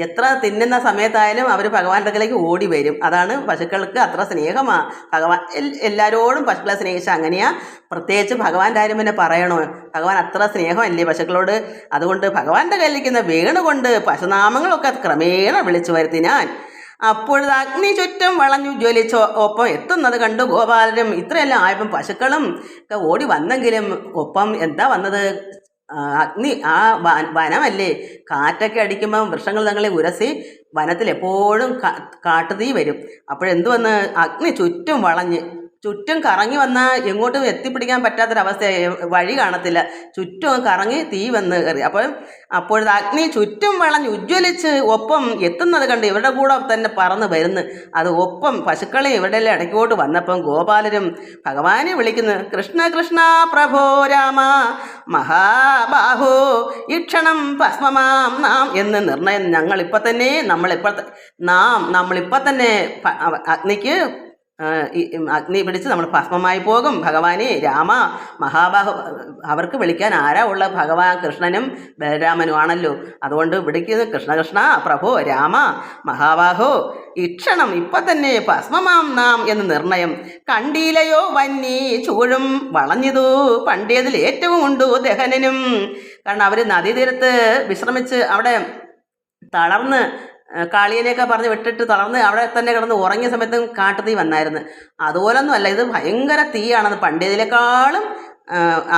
എത്ര തിന്നുന്ന സമയത്തായാലും അവർ ഭഗവാന്റെ അടുക്കലേക്ക് ഓടി വരും. അതാണ് പശുക്കൾക്ക് അത്ര സ്നേഹമാണ് ഭഗവാൻ. എല്ലാവരോടും പശുക്കളെ സ്നേഹിച്ച അങ്ങനെയാ. പ്രത്യേകിച്ച് ഭഗവാന്റെ കാര്യം പിന്നെ പറയണോ? ഭഗവാൻ അത്ര സ്നേഹമല്ലേ പശുക്കളോട്. അതുകൊണ്ട് ഭഗവാന്റെ കയ്യിലിരിക്കുന്ന വേണുകൊണ്ട് പശുനാമങ്ങളൊക്കെ ക്രമേണ വിളിച്ചു വരുത്തിനാൻ. അപ്പോഴത് അഗ്നി ചുറ്റും വളഞ്ഞു ജ്വലിച്ചോ ഒപ്പം എത്തുന്നത് കണ്ടു ഗോപാലരും. ഇത്രയെല്ലാം ആയപ്പം പശുക്കളും ഒക്കെ ഓടി വന്നെങ്കിലും ഒപ്പം എന്താ വന്നത്? അഗ്നി. ആ വനമല്ലേ, കാറ്റൊക്കെ അടിക്കുമ്പം വൃക്ഷങ്ങൾ തങ്ങളെ ഉരസി വനത്തിൽ എപ്പോഴും കാട്ടുതീ വരും. അപ്പോഴെന്തു വന്ന് അഗ്നി ചുറ്റും കറങ്ങി വന്നാൽ എങ്ങോട്ടും എത്തിപ്പിടിക്കാൻ പറ്റാത്തൊരവസ്ഥ, വഴി കാണത്തില്ല. ചുറ്റും കറങ്ങി തീ വന്ന് കയറി. അപ്പോഴത് അഗ്നി ചുറ്റും വളഞ്ഞ് ഉജ്ജ്വലിച്ച് ഒപ്പം എത്തുന്നത് കണ്ട് ഇവരുടെ കൂടെ തന്നെ പറന്ന് വരുന്നു. അത് ഒപ്പം പശുക്കളെ ഇവരുടെ ഇടയ്ക്കോട്ട് വന്നപ്പം ഗോപാലരും ഭഗവാനെ വിളിക്കുന്നു. കൃഷ്ണ കൃഷ്ണ പ്രഭോ രാമ മഹാബാഹോ ഈക്ഷണം ഭസ്മമാം നാം എന്ന് നിർണയം. നമ്മളിപ്പോൾ തന്നെ അഗ്നിക്ക് അഗ്നി പിടിച്ച് നമ്മൾ ഭസ്മമായി പോകും. ഭഗവാനെ രാമ മഹാബാഹു, അവർക്ക് വിളിക്കാൻ ആരാ ഉള്ള? ഭഗവാൻ കൃഷ്ണനും ബലരാമനും ആണല്ലോ. അതുകൊണ്ട് വിളിക്കുന്നത് കൃഷ്ണ കൃഷ്ണ പ്രഭോ രാമ മഹാബാഹോ ഇക്ഷണം ഇപ്പം തന്നെ ഭസ്മമാം നാം എന്ന് നിർണയം. കണ്ടീലയോ വന്നി ചൂഴും വളഞ്ഞിതു പണ്ടിയതിൽ ഏറ്റവും ഉണ്ടു ദഹനനും. കാരണം അവർ നദീതീരത്ത് വിശ്രമിച്ച് അവിടെ തളർന്ന് കാളിയനെയൊക്കെ പറഞ്ഞ് വിട്ടിട്ട് തളർന്ന് അവിടെ തന്നെ കിടന്ന് ഉറങ്ങിയ സമയത്തും കാട്ടുതീ വന്നായിരുന്നു. അതുപോലൊന്നും അല്ല, ഇത് ഭയങ്കര തീയാണത്. പണ്ടേതിനേക്കാളും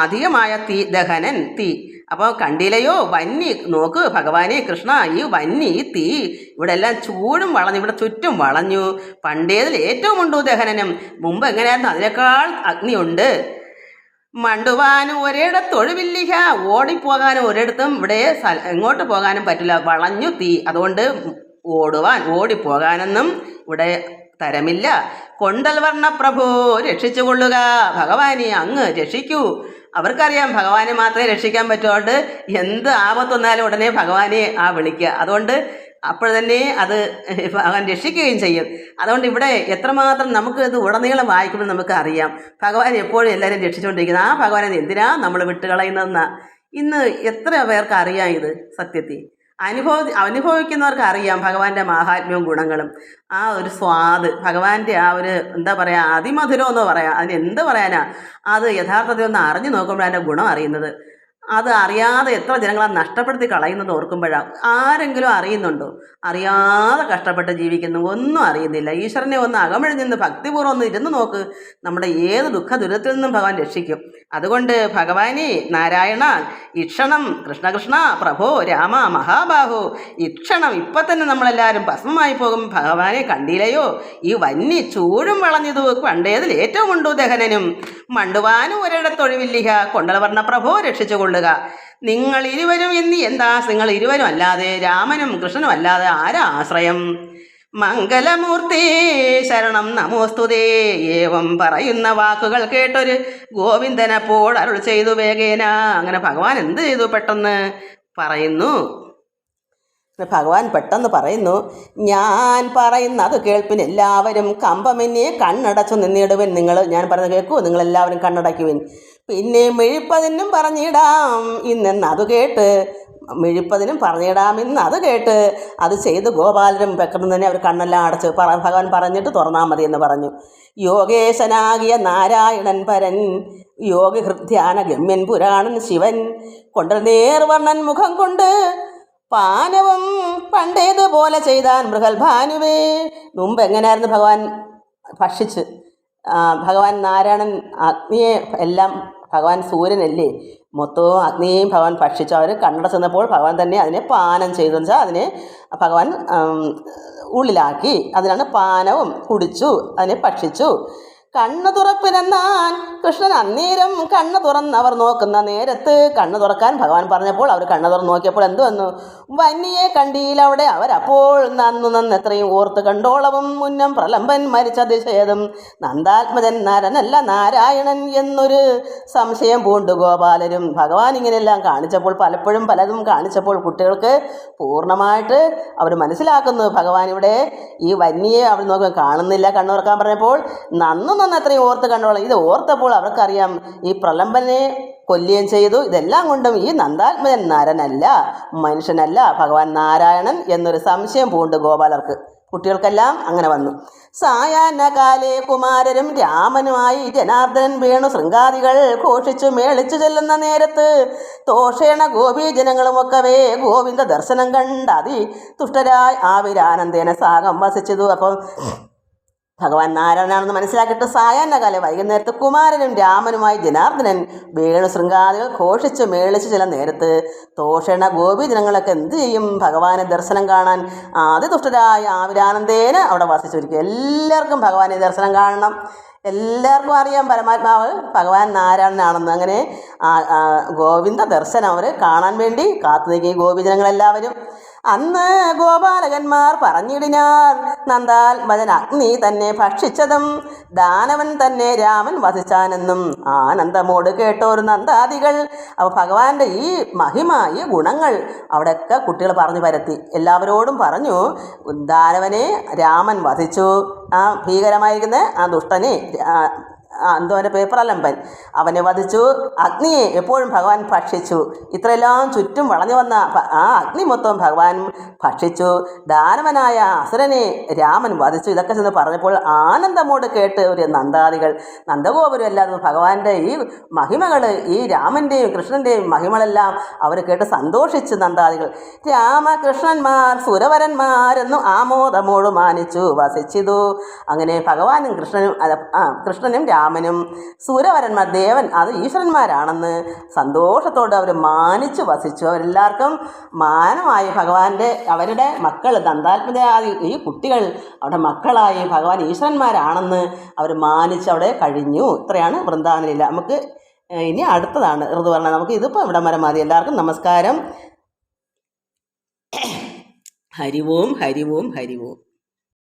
അധികമായ തീ, ദഹനൻ തീ. അപ്പോൾ കണ്ടില്ലയോ വന്നി, നോക്ക് ഭഗവാനെ കൃഷ്ണ, ഈ വന്നി ഈ തീ ഇവിടെ എല്ലാം ചൂടും വളഞ്ഞു, ഇവിടെ ചുറ്റും വളഞ്ഞു. പണ്ടേതിൽ ഏറ്റവും ഉണ്ടു ദഹനനും. മുമ്പ് എങ്ങനെയായിരുന്നു അതിനേക്കാൾ അഗ്നിയുണ്ട്. മണ്ടുവാനും ഒരിടത്തൊഴിവില്ലിക, ഓടിപ്പോകാനും ഒരിടത്തും ഇവിടെ എങ്ങോട്ട് പോകാനും പറ്റില്ല, വളഞ്ഞു തീ. അതുകൊണ്ട് ഓടിപ്പോകാനൊന്നും ഇവിടെ തരമില്ല. കൊണ്ടൽ വർണ്ണ പ്രഭു രക്ഷിച്ചുകൊള്ളുക, ഭഗവാനെ അങ്ങ് രക്ഷിക്കൂ. അവർക്കറിയാം ഭഗവാനെ മാത്രമേ രക്ഷിക്കാൻ പറ്റുകൊണ്ട് എന്ത് ആപത്തൊന്നാലും ഉടനെ ഭഗവാനെ വിളിക്കുക. അതുകൊണ്ട് അപ്പോൾ തന്നെ അത് ഭഗവാൻ രക്ഷിക്കുകയും ചെയ്യും. അതുകൊണ്ട് ഇവിടെ എത്രമാത്രം നമുക്ക് ഇത് ഉടനീളം വായിക്കുമ്പോൾ നമുക്ക് അറിയാം ഭഗവാൻ എപ്പോഴും എല്ലാവരും രക്ഷിച്ചുകൊണ്ടിരിക്കുന്നത്. ആ ഭഗവാനെ എന്തിനാ നമ്മൾ വിട്ടുകളയുന്നതെന്നാണ് ഇന്ന് എത്ര പേർക്ക് അറിയാം. ഇത് സത്യത്തിൽ അനുഭവിക്കുന്നവർക്ക് അറിയാം ഭഗവാന്റെ മാഹാത്മ്യവും ഗുണങ്ങളും. ആ ഒരു സ്വാദ്, ഭഗവാന്റെ ആ ഒരു എന്താ പറയുക, അതിമധുരം എന്ന് പറയാം. അതിന് എന്ത് പറയാനാ, അത് യഥാർത്ഥത്തിൽ ഒന്ന് അറിഞ്ഞു നോക്കുമ്പോൾ അതിൻ്റെ ഗുണം അറിയുന്നത്. അത് അറിയാതെ എത്ര ജനങ്ങളെ നഷ്ടപ്പെടുത്തി കളയുന്നത് ഓർക്കുമ്പോഴാണ്. ആരെങ്കിലും അറിയുന്നുണ്ടോ? അറിയാതെ കഷ്ടപ്പെട്ട് ജീവിക്കുന്നു, ഒന്നും അറിയുന്നില്ല. ഈശ്വരനെ ഒന്ന് അകമിഴിഞ്ഞ് ഭക്തിപൂർവ്വം ഒന്ന് ഇരുന്ന് നോക്ക്, നമ്മുടെ ഏത് ദുഃഖ ദുരിതത്തിൽ നിന്നും ഭഗവാൻ രക്ഷിക്കും. അതുകൊണ്ട് ഭഗവാനെ നാരായണ, ഇക്ഷണം കൃഷ്ണകൃഷ്ണ പ്രഭോ രാമ മഹാബാഹു, ഇക്ഷണം ഇപ്പം തന്നെ നമ്മളെല്ലാവരും ഭസ്മമായി പോകും. ഭഗവാനെ കണ്ടില്ലയോ? ഈ വന്നി ചൂടും വളഞ്ഞതു കണ്ടതിൽ ഏറ്റവും ഉണ്ടു ദഹനനും മണ്ടുവാനും ഒരിടത്തൊഴിവില്ലിക. കൊണ്ടളവർണ്ണ പ്രഭോ രക്ഷിച്ചു കൊള്ളുക. നിങ്ങൾ ഇരുവരും എന്നീ എന്താ? നിങ്ങൾ ഇരുവരും അല്ലാതെ, രാമനും കൃഷ്ണനും അല്ലാതെ ആരാ ആശ്രയം? മംഗലമൂർത്തി ശരണം നമോസ്തുതേ. ഏവം പറയുന്ന വാക്കുകൾ കേട്ടൊരു ഗോവിന്ദനപ്പോൾ അരുൾ ചെയ്തു വേഗേന. അങ്ങനെ ഭഗവാൻ എന്ത് ചെയ്തു? പെട്ടെന്ന് പറയുന്നു. ഭഗവാൻ പെട്ടെന്ന് പറയുന്നു, ഞാൻ പറയുന്നത് കേൾപ്പിൻ എല്ലാവരും. കമ്പമെന്നെ കണ്ണടച്ചു നിന്നിടുവൻ. ഞാൻ പറയുന്നത് കേൾക്കൂ, നിങ്ങളെല്ലാവരും കണ്ണടയ്ക്കുവിൻ. പിന്നെ മിഴിപ്പതിനും പറഞ്ഞിടാം ഇന്നെന്ന് അത് കേട്ട്, മിഴിപ്പതിനും പറഞ്ഞിടാം ഇന്ന് അത് കേട്ട് അത് ചെയ്ത് ഗോപാലരും പെട്ടെന്ന് തന്നെ അവർ കണ്ണെല്ലാം അടച്ച് ഭഗവാൻ പറഞ്ഞിട്ട് തുറന്നാൽ മതി എന്ന് പറഞ്ഞു. യോഗേശനാകിയ നാരായണൻ പരൻ, യോഗി ഹൃദ്ധ്യാന ഗമ്യൻ പുരാണൻ ശിവൻ, കൊണ്ട നേർവർണ്ണൻ മുഖം കൊണ്ട് പാനവും പണ്ടേതുപോലെ ചെയ്താൻ മൃഗൽഭാനുവേ. മുമ്പ് എങ്ങനെയായിരുന്നു ഭഗവാൻ ഭക്ഷിച്ച്? ഭഗവാൻ നാരായണൻ അഗ്നിയെ എല്ലാം, ഭഗവാൻ സൂര്യനല്ലേ, മൊത്തവും അഗ്നിയെയും ഭഗവാൻ ഭക്ഷിച്ചു. അവർ കണ്ണട ചെന്നപ്പോൾ ഭഗവാൻ തന്നെ അതിനെ പാനം ചെയ്തു വെച്ചാൽ അതിനെ ഭഗവാൻ ഉള്ളിലാക്കി. അതിനാണ് പാനവും. കുടിച്ചു, അതിനെ ഭക്ഷിച്ചു. കണ്ണു തുറപ്പിനെന്നാൻ കൃഷ്ണൻ അന്നേരം കണ്ണു തുറന്നവർ നോക്കുന്ന നേരത്ത്, കണ്ണു തുറക്കാൻ ഭഗവാൻ പറഞ്ഞപ്പോൾ അവർ കണ്ണു തുറന്ന് നോക്കിയപ്പോൾ എന്തു വന്നു? വന്യയെ കണ്ടീലവിടെ അവരപ്പോൾ നന്നെത്രയും ഓർത്ത് കണ്ടോളവും മുന്നം പ്രലംബൻ മരിച്ച അതിശയതും നന്ദാത്മജൻ നരനല്ല നാരായണൻ എന്നൊരു സംശയം പൂണ്ടു ഗോപാലരും. ഭഗവാൻ ഇങ്ങനെയെല്ലാം കാണിച്ചപ്പോൾ, പലപ്പോഴും പലതും കാണിച്ചപ്പോൾ കുട്ടികൾക്ക് പൂർണ്ണമായിട്ട് അവർ മനസ്സിലാക്കുന്നു. ഭഗവാൻ ഇവിടെ ഈ വന്യയെ അവർ നോക്കാൻ കാണുന്നില്ല. കണ്ണു തുറക്കാൻ പറഞ്ഞപ്പോൾ നന്നത്രയും ഓർത്ത് കണ്ടോളാം. ഇത് ഓർത്തപ്പോൾ അവർക്കറിയാം ഈ പ്രലംബനെ കൊല്ലുകയും ചെയ്തു. ഇതെല്ലാം കൊണ്ടും ഈ നന്ദാത്മജൻ നരനല്ല, മനുഷ്യനല്ല, ഭഗവാൻ നാരായണൻ എന്നൊരു സംശയം പൂണ്ട് ഗോപാലർക്ക്. കുട്ടികൾക്കെല്ലാം അങ്ങനെ വന്നു. സായാഹ്നകാലേ കുമാരരും രാമനുമായി ജനാർദ്ദനൻ വേണു ശൃംഗാദികൾ ഘോഷിച്ചു മേളിച്ചു ചെല്ലുന്ന നേരത്ത് തോഷേണ ഗോപീജനങ്ങളുമൊക്കവേ ഗോവിന്ദ ദർശനം കണ്ടതി തുഷ്ടരായി ആവിരാനന്ദേന സാഗം വസിച്ചതു. അപ്പം ഭഗവാൻ നാരായണനാണെന്ന് മനസ്സിലാക്കിയിട്ട് സായാഹ്നകാല വൈകുന്നേരത്ത് കുമാരനും രാമനുമായി ജനാർദ്ദനൻ വേണു ശൃംഗാദികൾ ഘോഷിച്ച് മേളിച്ച് ചില നേരത്ത് തോഷണ ഗോപീജനങ്ങളൊക്കെ എന്ത് ചെയ്യും? ഭഗവാനെ ദർശനം കാണാൻ ആദിതുഷ്ടരായ ആവിരാനന്ദേന അവിടെ വസിച്ചിരിക്കും. എല്ലാവർക്കും ഭഗവാനെ ദർശനം കാണണം. എല്ലാവർക്കും അറിയാം പരമാത്മാവ് ഭഗവാൻ നാരായണനാണെന്ന്. അങ്ങനെ ഗോവിന്ദ ദർശനം അവർ കാണാൻ വേണ്ടി കാത്തു നിൽക്കും ഗോപീജനങ്ങളെല്ലാവരും. അന്ന് ഗോപാലകന്മാർ പറഞ്ഞിടിനാർ, നന്ദാത്മജൻ അഗ്നി തന്നെ ഭക്ഷിച്ചതും ദാനവൻ തന്നെ രാമൻ വധിച്ചാനെന്നും ആനന്ദമോട് കേട്ടോരു നന്ദാദികൾ. അപ്പോൾ ഭഗവാന്റെ ഈ മഹിമ, ഈ ഗുണങ്ങൾ അവിടെയൊക്കെ കുട്ടികൾ പറഞ്ഞു പരത്തി. എല്ലാവരോടും പറഞ്ഞു, ദാനവനെ രാമൻ വധിച്ചു, ആ ഭീകരമായിരിക്കുന്ന ആ ദുഷ്ടനെ, എന്തോ അവൻ്റെ പ്രലംബൻ, അവനെ വധിച്ചു. അഗ്നിയെ എപ്പോഴും ഭഗവാൻ ഭക്ഷിച്ചു. ഇത്രയെല്ലാം ചുറ്റും വളഞ്ഞു വന്ന ആ അഗ്നി മൊത്തം ഭഗവാൻ ഭക്ഷിച്ചു. ദാനവനായ അസുരനെ രാമൻ വധിച്ചു. ഇതൊക്കെ ചെന്ന് പറഞ്ഞപ്പോൾ ആനന്ദമോട് കേട്ട് ഒരു നന്ദാദികൾ, നന്ദഗോപുരം അല്ലാതെ ഭഗവാന്റെ ഈ മഹിമകൾ, ഈ രാമൻ്റെയും കൃഷ്ണൻ്റെയും മഹിമകളെല്ലാം അവർ കേട്ട് സന്തോഷിച്ചു നന്ദാദികൾ. രാമകൃഷ്ണന്മാർ സുരവരന്മാരെന്നു ആമോദമോട് മാനിച്ചു വസിച്ചിതു. അങ്ങനെ ഭഗവാനും കൃഷ്ണനും രാമനും സൂരവരന്മാർ, ദേവൻ അത് ഈശ്വരന്മാരാണെന്ന് സന്തോഷത്തോടെ അവർ മാനിച്ചു വസിച്ചു. അവരെല്ലാവർക്കും മാനമായി ഭഗവാന്റെ, അവരുടെ മക്കൾ നന്ദാത്മജാതി ഈ കുട്ടികൾ അവിടെ മക്കളായി ഭഗവാൻ ഈശ്വരന്മാരാണെന്ന് അവർ മാനിച്ച് അവിടെ കഴിഞ്ഞു. ഇത്രയാണ് വൃന്ദാവനലീല. നമുക്ക് ഇനി അടുത്തതാണ് ഋതുവർണ്ണ. നമുക്ക് ഇതിപ്പോൾ ഇവിടെ വരെ മതി. എല്ലാവർക്കും നമസ്കാരം. ഹരിവോം ഹരിവോം ഹരിവോം.